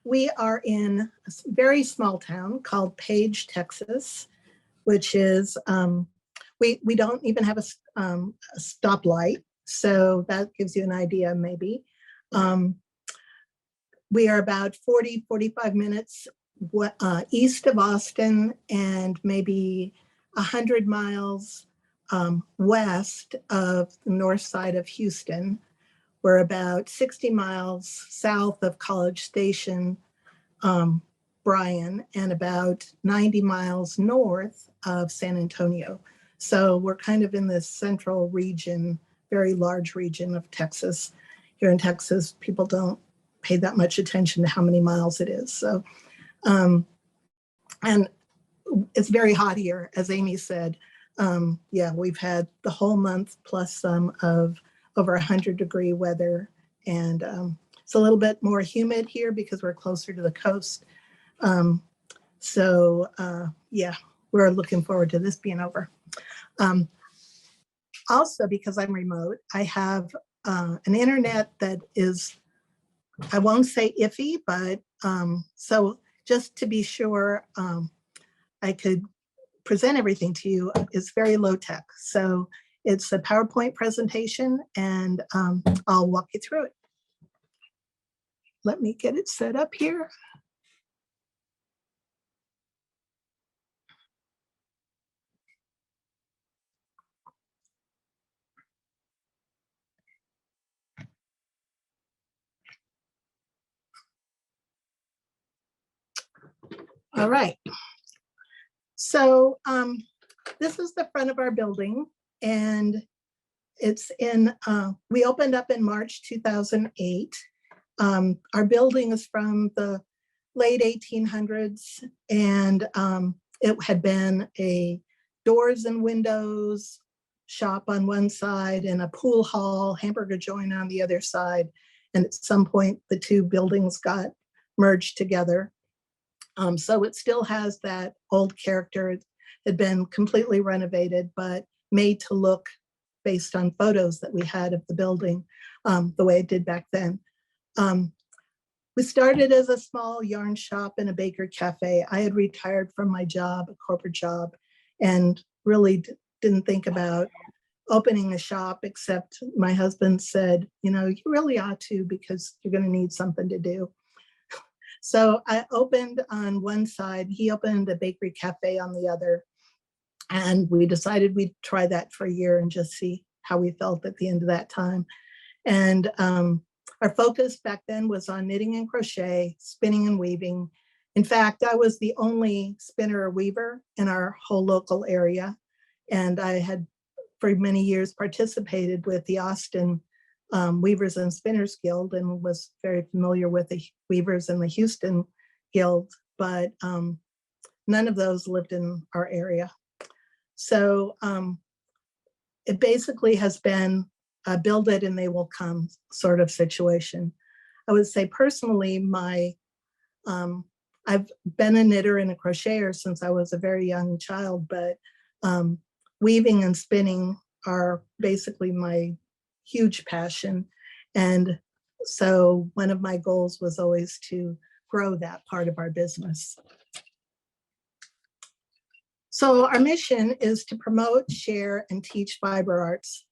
we are in a very small town called Page, Texas, which is, we don't even have a stoplight, so that gives you an idea maybe. We are about 45 minutes east of Austin and maybe 100 miles west of the north side of Houston. We're about 60 miles south of College Station, Bryan, and about 90 miles north of San Antonio. So we're kind of in this central region, very large region of Texas. Here in Texas, people don't pay that much attention to how many miles it is. So, and it's very hot here, as Amy said. Yeah, we've had the whole month plus some of over 100-degree weather. And it's a little bit more humid here because we're closer to the coast. Yeah, we're looking forward to this being over. Also, because I'm remote, I have an internet that is, I won't say iffy, but so just to be sure I could present everything to you, is very low tech. So it's a PowerPoint presentation, and I'll walk you through it. Let me get it set up here. All right. So this is the front of our building, and it's in, we opened up in March 2008. Our building is from the late 1800s, and it had been a doors and windows shop on one side and a pool hall, hamburger joint on the other side. And at some point, the two buildings got merged together. So it still has that old character. It had been completely renovated, but made to look, based on photos that we had of the building, the way it did back then. We started as a small yarn shop and a baker cafe. I had retired from my job, a corporate job, and really didn't think about opening a shop, except my husband said, you know, you really ought to, because you're going to need something to do. So I opened on one side, he opened a bakery cafe on the other, and we decided we'd try that for a year and just see how we felt at the end of that time. And our focus back then was on knitting and crochet, spinning and weaving. In fact, I was the only spinner or weaver in our whole local area. And I had for many years participated with the Austin Weavers and Spinners Guild, and was very familiar with the Weavers in the Houston Guild, but none of those lived in our area. So it basically has been a build it and they will come sort of situation. I would say personally, I've been a knitter and a crocheter since I was a very young child, but weaving and spinning are basically my huge passion. And so one of my goals was always to grow that part of our business. So our mission is to promote, share, and teach fiber arts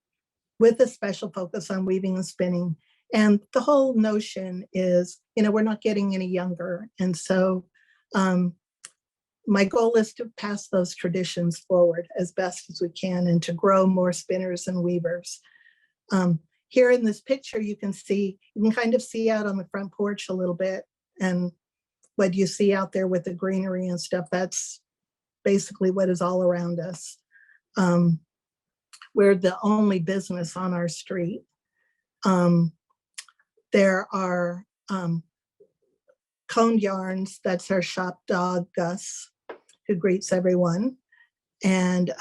with a special focus on weaving and spinning. And the whole notion is, we're not getting any younger. And so my goal is to pass those traditions forward as best as we can and to grow more spinners and weavers. Here in this picture, you can kind of see out on the front porch a little bit. And what you see out there with the greenery and stuff, that's basically what is all around us. We're the only business on our street. There are coned yarns. That's our shop dog, Gus, who greets everyone. And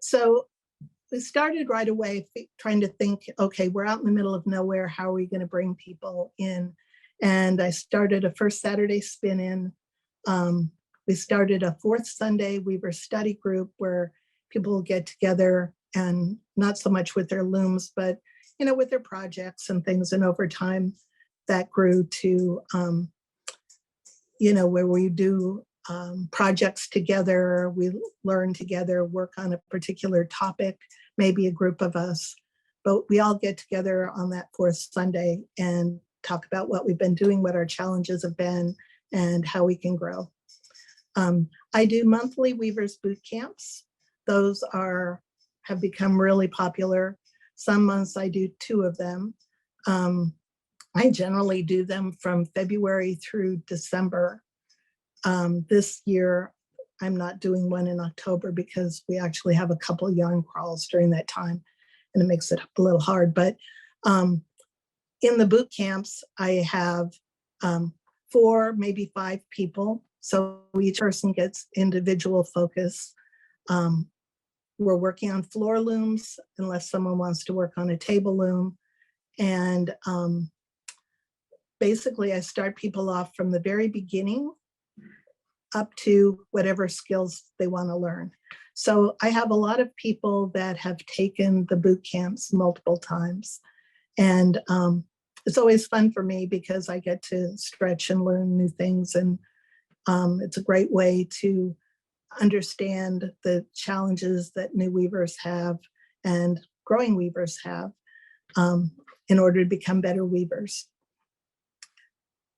so we started right away trying to think, okay, we're out in the middle of nowhere. How are we going to bring people in? And I started a first Saturday spin-in. We started a fourth Sunday Weaver study group where people will get together and not so much with their looms, but with their projects and things. And over time, that grew to, where we do projects together, we learn together, work on a particular topic, maybe a group of us, but we all get together on that fourth Sunday and talk about what we've been doing, what our challenges have been, and how we can grow. I do monthly Weavers boot camps. Those have become really popular. Some months I do 2 of them. I generally do them from February through December. This year, I'm not doing one in October because we actually have a couple of yarn crawls during that time, and it makes it a little hard. But in the boot camps, I have 4, maybe 5 people. So each person gets individual focus. We're working on floor looms unless someone wants to work on a table loom. And basically I start people off from the very beginning up to whatever skills they want to learn. So I have a lot of people that have taken the boot camps multiple times. And it's always fun for me because I get to stretch and learn new things. And it's a great way to understand the challenges that new weavers have and growing weavers have in order to become better weavers.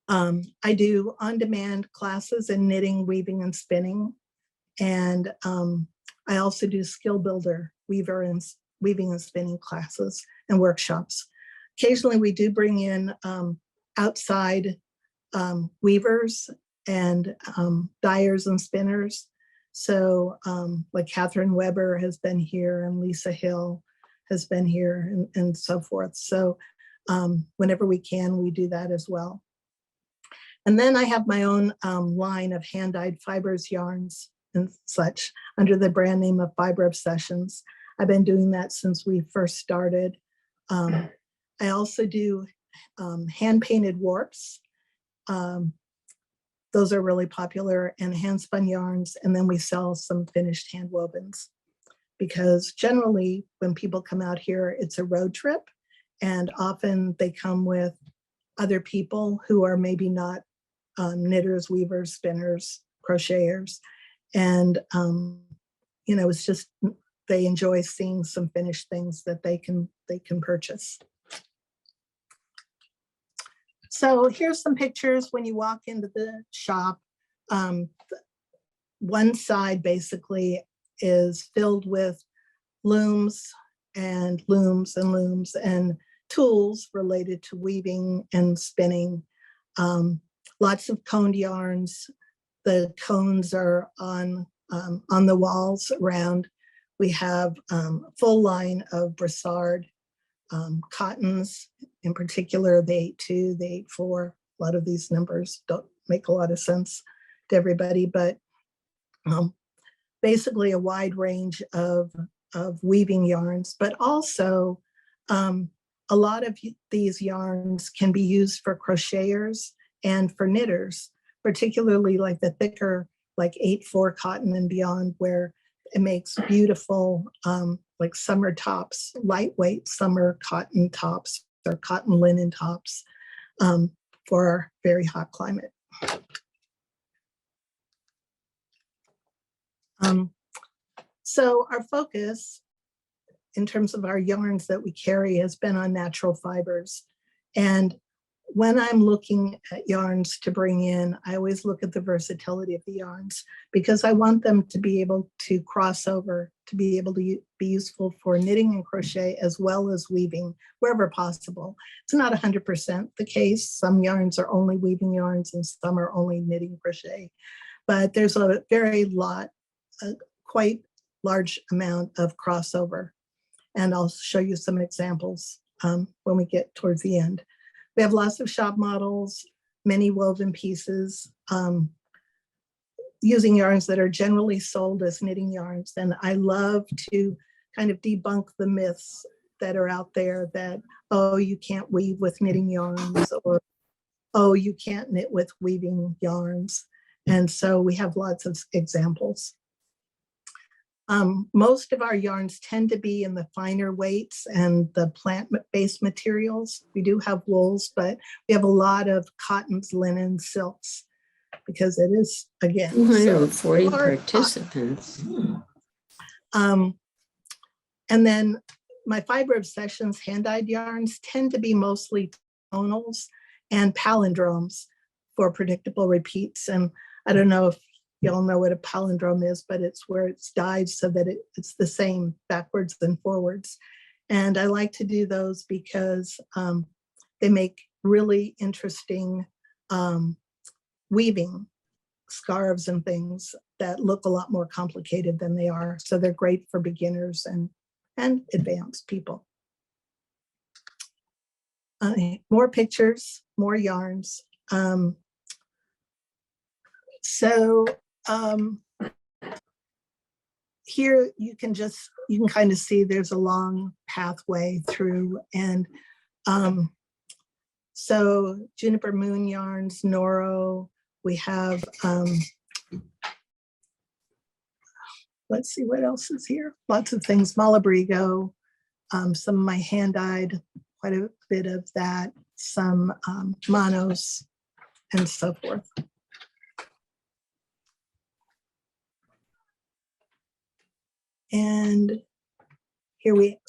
I do on-demand classes in knitting, weaving, and spinning. And I also do skill builder weaving and spinning classes and workshops. Occasionally we do bring in outside weavers and dyers and spinners. So like Catherine Weber has been here and Lisa Hill has been here and so forth. So whenever we can, we do that as well. And then I have my own line of hand-dyed fibers, yarns, and such under the brand name of Fiber Obsessions. I've been doing that since we first started. I also do hand-painted warps. Those are really popular, and hand-spun yarns, and then we sell some finished hand-wovens. Because generally, when people come out here, it's a road trip, and often they come with other people who are maybe not knitters, weavers, spinners, crocheters. And, it's just, they enjoy seeing some finished things that they can purchase. So here's some pictures when you walk into the shop. One side basically is filled with looms and looms and looms and tools related to weaving and spinning. Lots of coned yarns. The cones are on the walls around. We have a full line of brassard cottons, in particular the 8-2, the 8-4. A lot of these numbers don't make a lot of sense to everybody, but basically a wide range of weaving yarns, but also a lot of these yarns can be used for crocheters and for knitters, particularly like the thicker, like 8-4 cotton and beyond, where it makes beautiful like summer tops, lightweight summer cotton tops or cotton linen tops for our very hot climate. So our focus in terms of our yarns that we carry has been on natural fibers. And when I'm looking at yarns to bring in, I always look at the versatility of the yarns because I want them to be able to cross over, to be able to be useful for knitting and crochet as well as weaving wherever possible. It's not 100% the case. Some yarns are only weaving yarns and some are only knitting crochet, but there's a very quite large amount of crossover. And I'll show you some examples when we get towards the end. We have lots of shop models, many woven pieces, using yarns that are generally sold as knitting yarns. And I love to kind of debunk the myths that are out there that, oh, you can't weave with knitting yarns, or, oh, you can't knit with weaving yarns. And so we have lots of examples. Most of our yarns tend to be in the finer weights and the plant-based materials. We do have wools, but we have a lot of cottons, linens, silks, because it is, again, 240 participants. And then my fiber obsessions hand-dyed yarns tend to be mostly tonals and palindromes for predictable repeats. And I don't know if y'all know what a palindrome is, but it's where it's dyed so that it's the same backwards and forwards. And I like to do those because they make really interesting weaving scarves and things that look a lot more complicated than they are. So they're great for beginners and advanced people. More pictures, more yarns. Here you can kind of see there's a long pathway through, and so juniper moon yarns, Noro, we have, let's see what else is here. Lots of things, Malabrigo, some of my hand-dyed, quite a bit of that, some monos, and so forth. And here we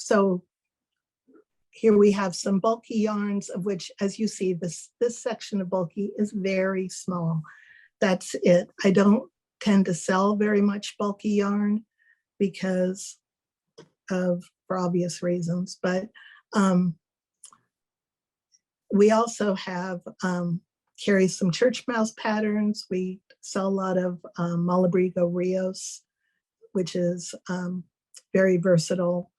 have some bulky yarns, of which, as you see, this section of bulky is very small. That's it. I don't tend to sell very much bulky yarn because for obvious reasons, but we also have carry some church mouse patterns. We sell a lot of Malabrigo Rios, which is very versatile.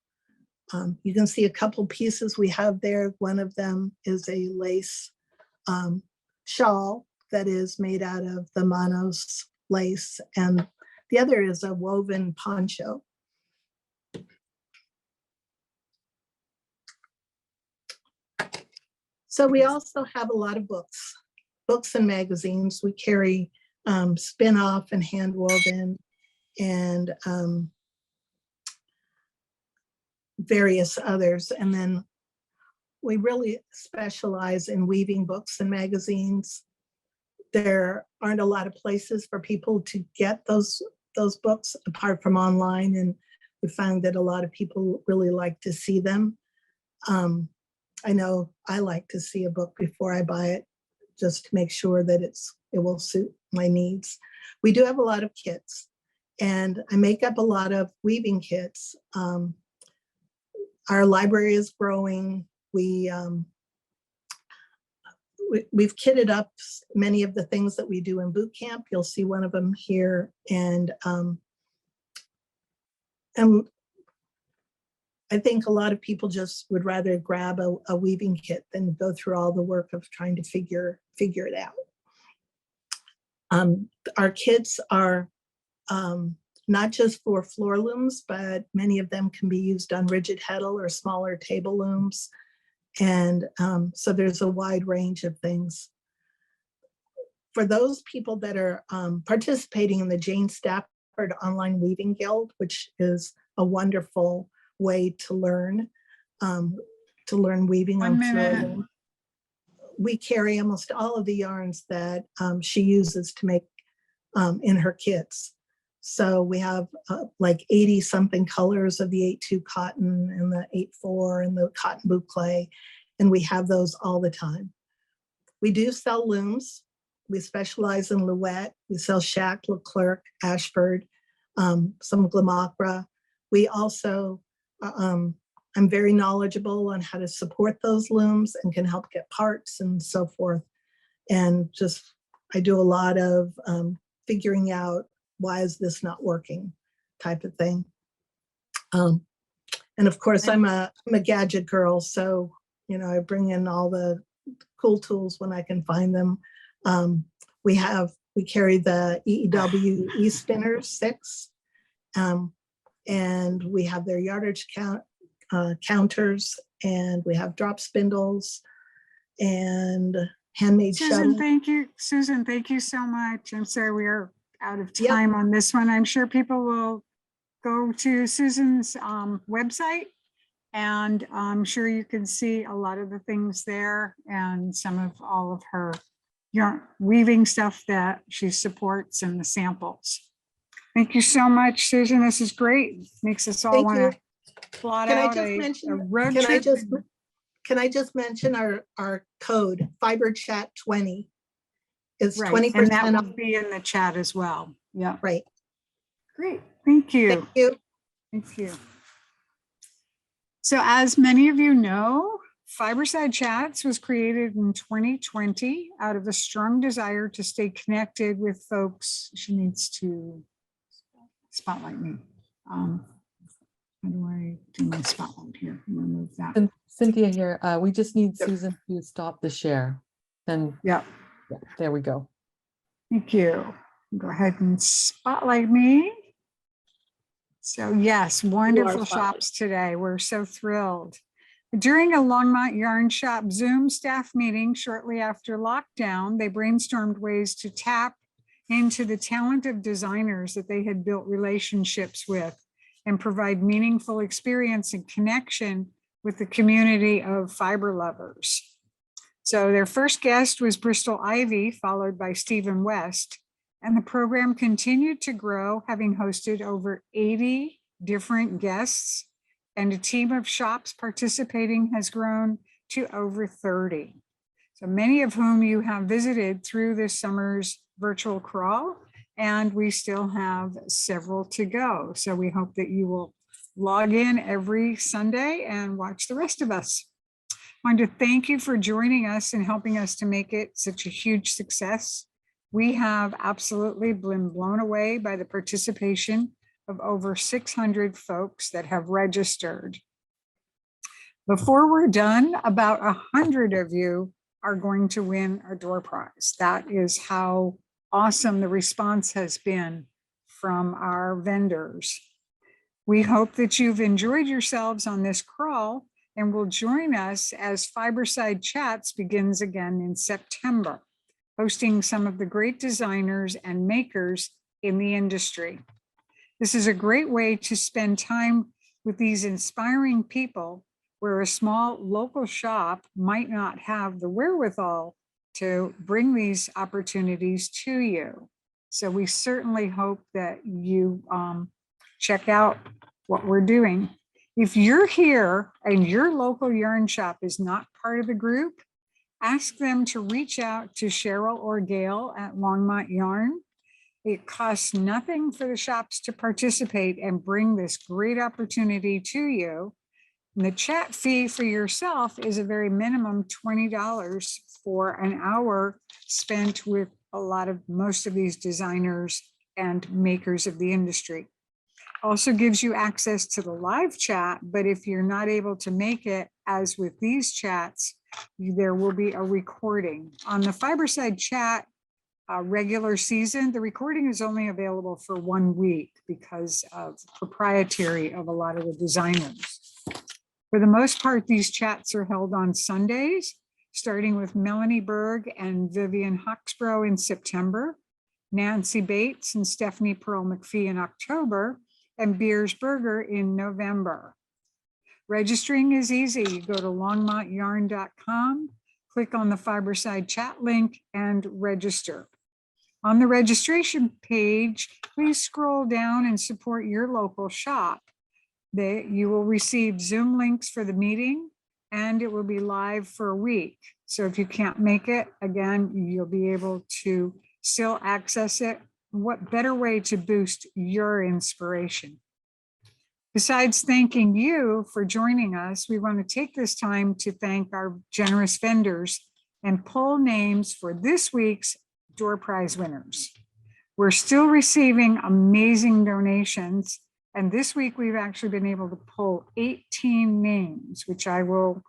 You can see a couple pieces we have there. One of them is a lace shawl that is made out of the Manos lace, and the other is a woven poncho. So we also have a lot of books and magazines. We carry spin-off and hand-woven and various others. And then we really specialize in weaving books and magazines. There aren't a lot of places for people to get those books apart from online, and we found that a lot of people really like to see them. I know I like to see a book before I buy it, just to make sure that it will suit my needs. We do have a lot of kits, and I make up a lot of weaving kits. Our library is growing. We've kitted up many of the things that we do in boot camp. You'll see one of them here, and I think a lot of people just would rather grab a weaving kit than go through all the work of trying to figure it out. Our kits are not just for floor looms, but many of them can be used on rigid heddle or smaller table looms. And so there's a wide range of things. For those people that are participating in the Jane Stapp Oxford Online Weaving Guild, which is a wonderful way to learn weaving 1 on minute. loom. We carry almost all of the yarns that she uses to make in her kits. So we have like 80 something colors of the 8-2 cotton and the 8-4 and the cotton boucle, and we have those all the time. We do sell looms. We specialize in Louette. We sell Shack, Leclerc, Ashford, some Glamacra. We also, I'm very knowledgeable on how to support those looms and can help get parts and so forth. And just, I do a lot of figuring out why is this not working type of thing. And of course, I'm a gadget girl. So, you know, I bring in all the cool tools when I can find them. We carry the EEW e-spinners 6, and we have their yardage counters, and we have drop spindles and handmade Susan, shuttle. thank you. Susan, thank you so much. I'm sorry we are out of time on this one. I'm sure people will go to Susan's website, and I'm sure you can see a lot of the things there and some of all of her yarn weaving stuff that she supports and the samples. Thank you so much, Susan. This is great. Makes us all want to plot Can I out just a mention? road Can I trip. just mention our code FiberChat20 is Right, 20% and that off. will be in the chat as well. Yeah. Right. Great. Thank you. Thank you. Thank you. So as many of you know, Fiberside Chats was created in 2020 out of a strong desire to stay connected with folks. She needs to spotlight me. How do I do my spotlight here? Remove that. And Cynthia here, we just need Susan to stop the share. Then yeah, there we go. Thank you. Go ahead and spotlight me. So yes, wonderful shops today. We're so thrilled. During a Longmont Yarn Shop Zoom staff meeting shortly after lockdown, they brainstormed ways to tap into the talent of designers that they had built relationships with and provide meaningful experience and connection with the community of fiber lovers. So their first guest was Bristol Ivy, followed by Stephen West. And the program continued to grow, having hosted over 80 different guests, and a team of shops participating has grown to over 30. So many of whom you have visited through this summer's virtual crawl, and we still have several to go. So we hope that you will log in every Sunday and watch the rest of us. I want to thank you for joining us and helping us to make it such a huge success. We have absolutely been blown away by the participation of over 600 folks that have registered. Before we're done, about 100 of you are going to win a door prize. That is how awesome the response has been from our vendors. We hope that you've enjoyed yourselves on this crawl and will join us as Fiberside Chats begins again in September, hosting some of the great designers and makers in the industry. This is a great way to spend time with these inspiring people where a small local shop might not have the wherewithal to bring these opportunities to you. So we certainly hope that you check out what we're doing. If you're here and your local yarn shop is not part of the group, ask them to reach out to Cheryl or Gail at Longmont Yarn. It costs nothing for the shops to participate and bring this great opportunity to you. And the chat fee for yourself is a very minimum $20 for an hour spent with most of these designers and makers of the industry. Also gives you access to the live chat, but if you're not able to make it, as with these chats, there will be a recording. On the Fiberside Chat regular season, the recording is only available for 1 week because of proprietary of a lot of the designers. For the most part, these chats are held on Sundays, starting with Melanie Berg and Vivian Hawksborough in September. Nancy Bates and Stephanie Pearl McPhee in October, and Beers Burger in November. Registering is easy. You go to longmontyarn.com, click on the Fiberside chat link and register. On the registration page, please scroll down and support your local shop. You will receive Zoom links for the meeting, and it will be live for a week. So if you can't make it, again, you'll be able to still access it. What better way to boost your inspiration? Besides thanking you for joining us, we want to take this time to thank our generous vendors and pull names for this week's door prize winners. We're still receiving amazing donations, and this week we've actually been able to pull 18 names, which I will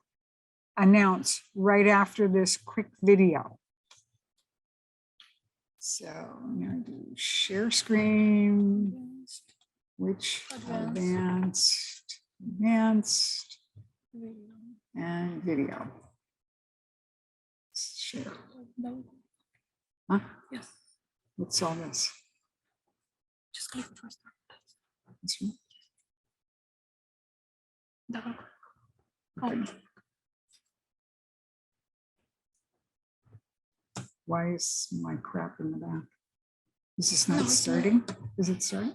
announce right after this quick video. So I'm going to do share screen, which advanced, and video. Share. Huh? Yes. What's all this? Just go first. This one? Oh. Why is my crap in the back? Is this not starting? Is it starting?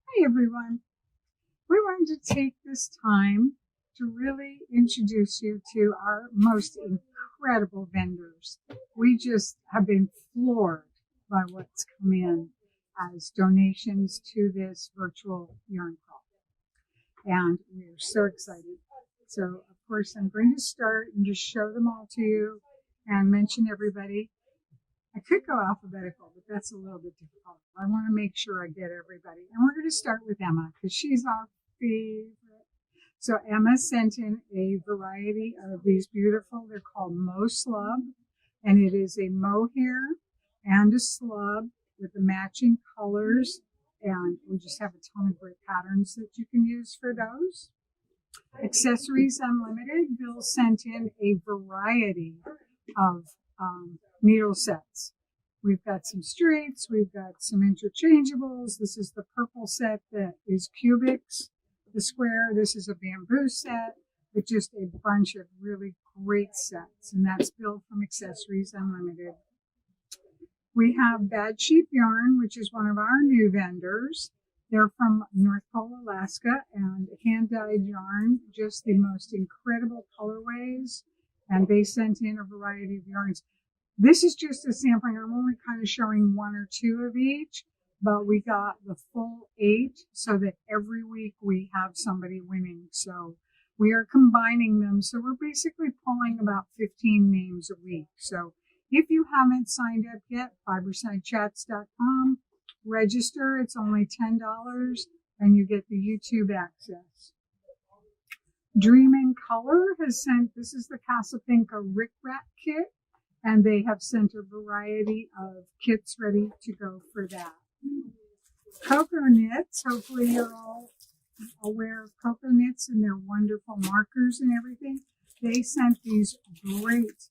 Hi, everyone. We wanted to take this time to really introduce you to our most incredible vendors. We just have been floored by what's come in as donations to this virtual yarn crawl. And we're so excited. So, of course, I'm going to start and just show them all to you and mention everybody. I could go alphabetical, but that's a little bit difficult. I want to make sure I get everybody. And we're going to start with Emma because she's our favorite. So Emma sent in a variety of these beautiful, they're called Mo Slub, and it is a mohair and a slub with the matching colors. And we just have a ton of great patterns that you can use for those. Accessories Unlimited, Bill sent in a variety of needle sets. We've got some straights, we've got some interchangeables. This is the purple set that is cubics, the square. This is a bamboo set with just a bunch of really great sets, and that's Bill from Accessories Unlimited. We have Bad Sheep Yarn, which is one of our new vendors. They're from North Pole, Alaska, and hand-dyed yarn, just the most incredible colorways, and they sent in a variety of yarns. This is just a sampling. I'm only kind of showing one or two of each, but we got the full 8 so that every week we have somebody winning. So we are combining them. So we're basically pulling about 15 names a week. So if you haven't signed up yet, fibersidechats.com, register. It's only $10 and you get the YouTube access. Dream in Color has sent, this is the Casapinka Rick Rack kit, and they have sent a variety of kits ready to go for that. Cocoa Knits, hopefully you're all aware of Cocoa Knits and their wonderful markers and everything. They sent these great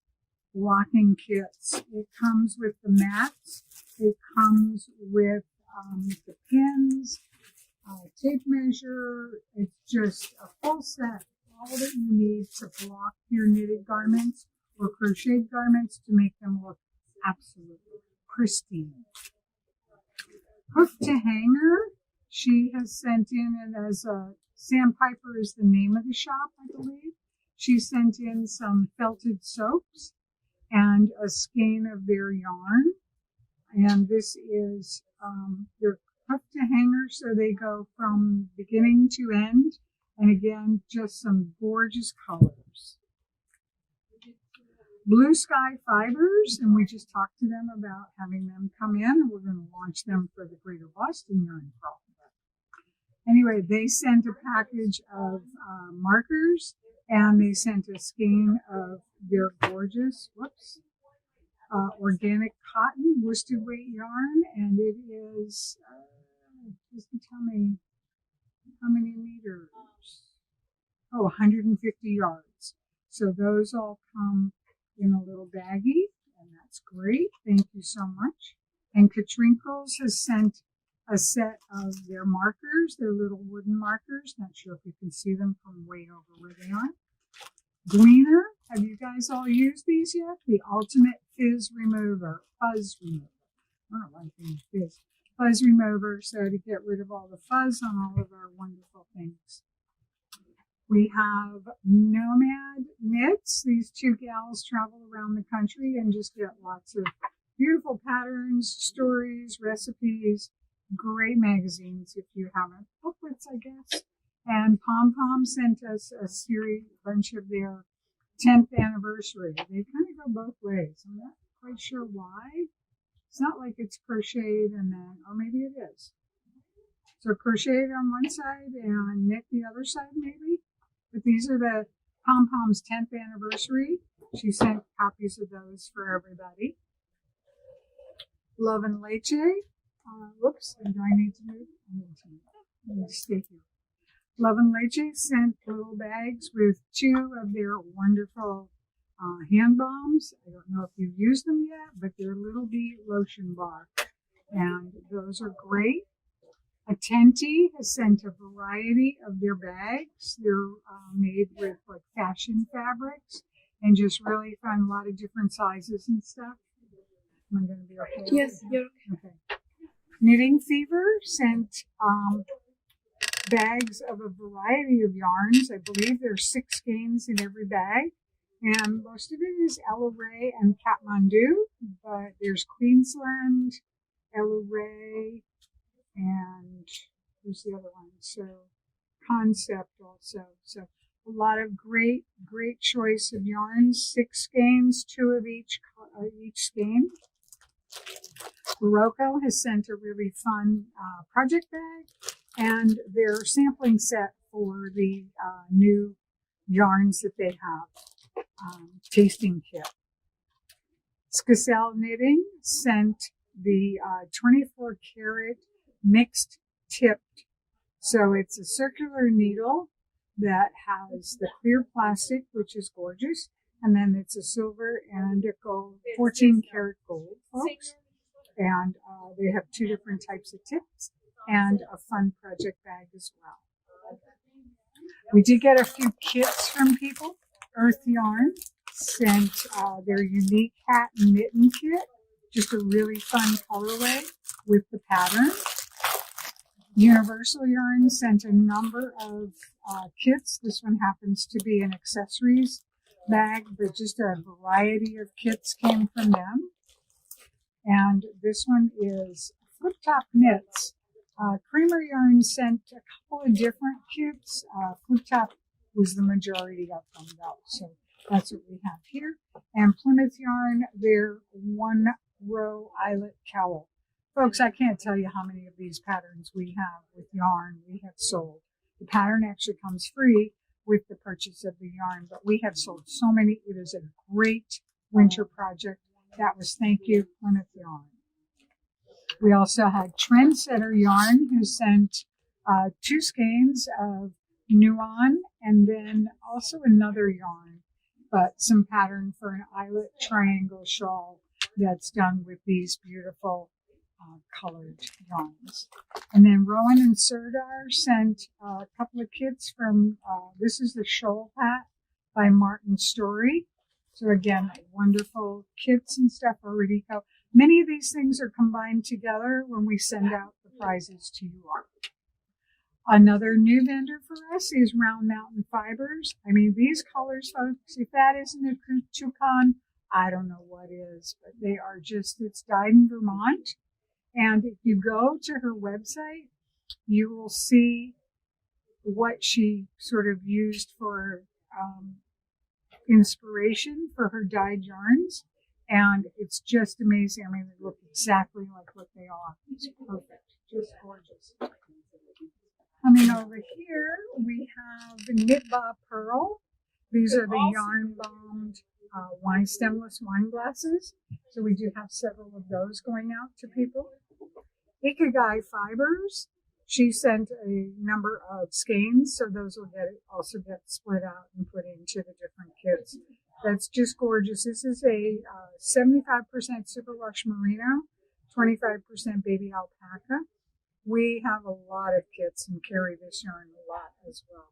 locking kits. It comes with the mats, it comes with the pins, tape measure. It's just a full set, all that you need to block your knitted garments or crocheted garments to make them look absolutely pristine. Hoof-to-Hanger, she has sent in, and as Sandpiper is the name of the shop, I believe. She sent in some felted soaps and a skein of their yarn. And this is their Hoof-to-Hanger, so they go from beginning to end. And again, just some gorgeous colors. Blue Sky Fibers, and we just talked to them about having them come in, and we're going to launch them for the Greater Boston Yarn Crawl. Anyway, they sent a package of markers, and they sent a skein of their gorgeous, organic cotton worsted weight yarn, and it is, just tell me how many meters. Oh, 150 yards. So those all come in a little baggie, and that's great. Thank you so much. And Katrinkles has sent a set of their markers, their little wooden markers. Not sure if you can see them from way over where they are. Gleaner, have you guys all used these yet? The Ultimate Fuzz Remover. I don't like being fizz. Fuzz Remover, so to get rid of all the fuzz on all of our wonderful things. We have Nomad Knits. These two gals travel around the country and just get lots of beautiful patterns, stories, recipes, great magazines if you haven't. Booklets, I guess. And Pom Pom sent us a bunch of their 10th anniversary. They kind of go both ways. I'm not quite sure why. It's not like it's crocheted and then, or maybe it is. So crocheted on one side and knit the other side maybe. But these are the Pom Pom's 10th anniversary. She sent copies of those for everybody. Love and Leche. Whoops, do I need to move? I need to stay here. Love and Leche sent little bags with 2 of their wonderful hand balms. I don't know if you've used them yet, but they're Little Bee Lotion Bar. And those are great. Attenti has sent a variety of their bags. They're made with like fashion fabrics and just really fun, a lot of different sizes and stuff. Am I going to be okay? Yes, you're okay. Knitting Fever sent bags of a variety of yarns. I believe there's 6 skeins in every bag. And most of it is Ella Ray and Kathmandu, but there's Queensland, Ella Ray, and who's the other one? So Concept also. So a lot of great choice of yarns. 6 skeins, 2 of each skein. Morocco has sent a really fun project bag and their sampling set for the new yarns that they have. Tasting kit. Skacel Knitting sent the 24 karat mixed tipped. So it's a circular needle that has the clear plastic, which is gorgeous. And then it's a silver and a gold, 14 karat gold, folks. And they have 2 different types of tips and a fun project bag as well. We did get a few kits from people. Earth Yarn sent their unique hat and mitten kit, just a really fun colorway with the pattern. Universal Yarn sent a number of kits. This one happens to be an accessories bag, but just a variety of kits came from them. And this one is Flip Top Knits. Creamer Yarn sent a couple of different kits. Flip Top was the majority of them though. So that's what we have here. And Plymouth Yarn, their 1-row eyelet cowl. Folks, I can't tell you how many of these patterns we have with yarn we have sold. The pattern actually comes free with the purchase of the yarn, but we have sold so many. It is a great winter project. That was thank you, Plymouth Yarn. We also had Trendsetter Yarn, who sent 2 skeins of Nuon and then also another yarn, but some pattern for an eyelet triangle shawl that's done with these beautiful colored yarns. And then Rowan and Serdar sent a couple of kits from, this is the Shoal Hat by Martin Story. So again, wonderful kits and stuff already go. Many of these things are combined together when we send out the prizes to you all. Another new vendor for us is Round Mountain Fibers. I mean, these colors, folks, if that isn't a toucan, I don't know what is, but they are just, it's dyed in Vermont. And if you go to her website, you will see what she sort of used for inspiration for her dyed yarns. And it's just amazing. I mean, they look exactly like what they are. It's perfect, just gorgeous. Coming over here, we have the Knit Bob Pearl. These are the yarn bombed wine stemless wine glasses. So we do have several of those going out to people. Ikigai Fibers. She sent a number of skeins, so those will also get split out and put into the different kits. That's just gorgeous. This is a 75% superwash merino, 25% baby alpaca. We have a lot of kits and carry this yarn a lot as well.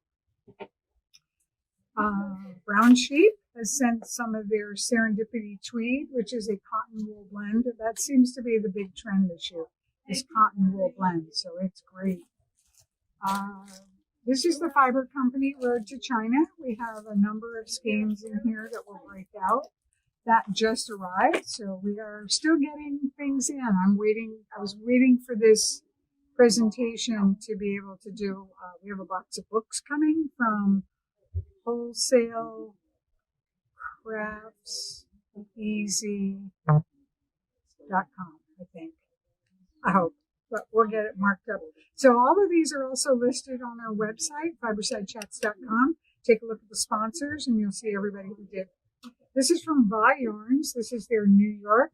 Brown Sheep has sent some of their Serendipity Tweed, which is a cotton wool blend. That seems to be the big trend this year, is cotton wool blend, so it's great. This is the Fiber Company Road to China. We have a number of skeins in here that will break out. That just arrived, so we are still getting things in. I was waiting for this presentation to be able to do. We have a box of books coming from Wholesale Crafts Easy.com, I think. I hope, but we'll get it marked up. So all of these are also listed on our website, fibersidechats.com. Take a look at the sponsors and you'll see everybody who did. This is from Vi Yarns. This is their New York.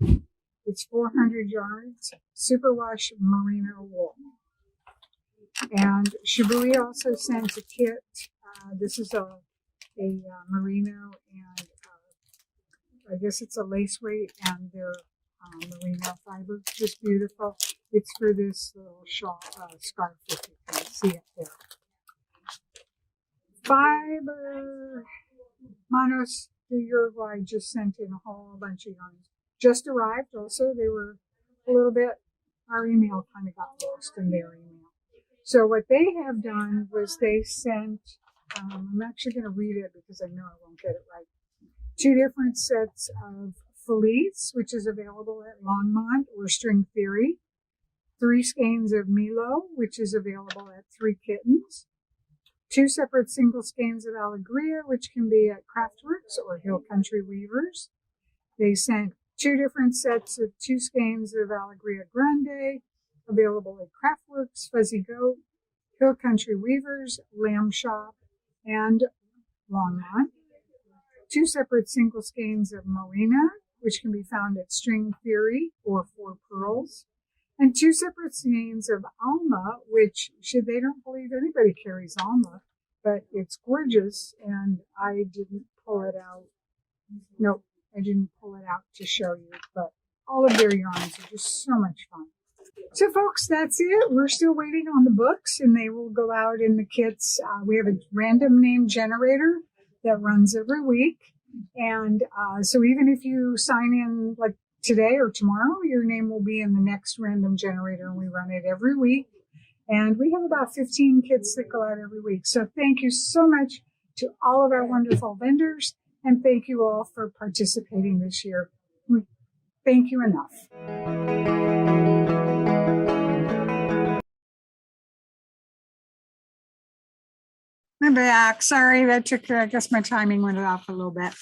It's 400 yards, superwash merino wool. And Shibui also sent a kit. This is a merino and I guess it's a lace weight and their merino fiber, just beautiful. It's for this little shawl, scarf, if you can see it there. Fiber Manos de Uruguay just sent in a whole bunch of yarns. Just arrived also. They were a little bit, our email kind of got lost in their email. So what they have done was they sent, I'm actually going to read it because I know I won't get it right. 2 different sets of Felice, which is available at Longmont or String Theory. 3 skeins of Milo, which is available at 3 Kittens. 2 separate single skeins of Alegria, which can be at Craftworks or Hill Country Weavers. They sent 2 different sets of 2 skeins of Alegria Grande, available at Craftworks, Fuzzy Goat, Hill Country Weavers, Lamb Shop, and Longmont. 2 separate single skeins of Marina, which can be found at String Theory or 4 Pearls. And 2 separate skeins of Alma, which they don't believe anybody carries Alma, but it's gorgeous. And I didn't pull it out. Nope, I didn't pull it out to show you, but all of their yarns are just so much fun. So folks, that's it. We're still waiting on the books and they will go out in the kits. We have a random name generator that runs every week. And so even if you sign in like today or tomorrow, your name will be in the next random generator, and we run it every week. And we have about 15 kits that go out every week. So thank you so much to all of our wonderful vendors, and thank you all for participating this year. We thank you enough. I'm back. Sorry, that took, I guess my timing went off a little bit.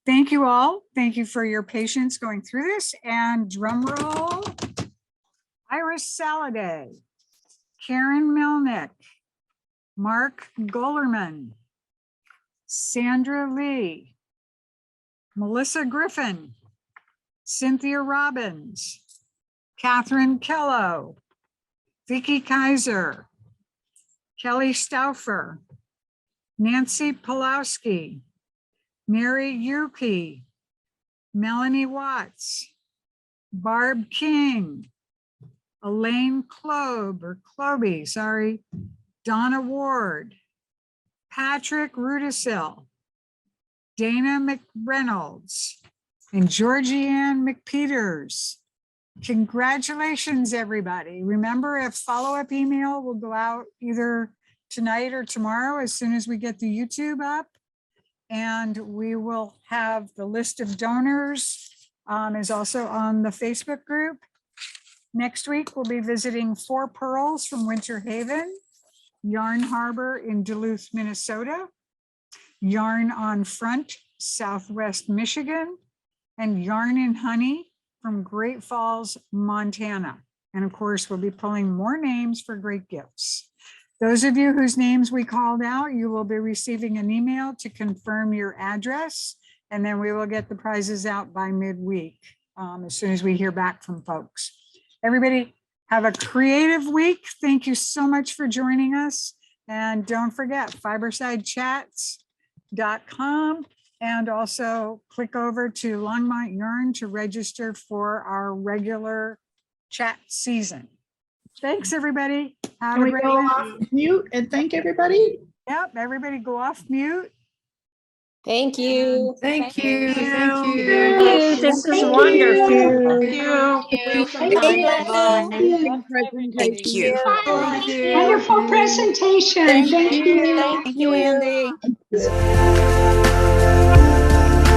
Thank you all. Thank you for your patience going through this. And drum roll, Iris Saladay, Karen Melnick, Mark Golerman, Sandra Lee, Melissa Griffin, Cynthia Robbins, Catherine Kello, Vicki Kaiser, Kelly Stauffer, Nancy Pulowski, Mary Yuki, Melanie Watts, Barb King, Elaine Kloby, sorry, Donna Ward, Patrick Rudisil, Dana McReynolds, and Georgianne McPeters. Congratulations, everybody. Remember, if follow-up email will go out either tonight or tomorrow as soon as we get the YouTube up. And we will have the list of donors is also on the Facebook group. Next week, we'll be visiting 4 Pearls from Winter Haven, Yarn Harbor in Duluth, Minnesota, Yarn on Front, Southwest Michigan, and Yarn and Honey from Great Falls, Montana. And of course, we'll be pulling more names for great gifts. Those of you whose names we called out, you will be receiving an email to confirm your address And then we will get the prizes out by midweek, as soon as we hear back from folks. Everybody have a creative week. Thank you so much for joining us. And don't forget fibersidechats.com, and also click over to Longmont Yarn to register for our regular chat season. Thanks, everybody. Have Can a we great go night. off mute and thank everybody? Yep, everybody go off mute. Thank you. Thank you. Thank you. This is wonderful. Thank you. Thank you. Thank you. Wonderful presentation. Thank you. Thank you, Andy.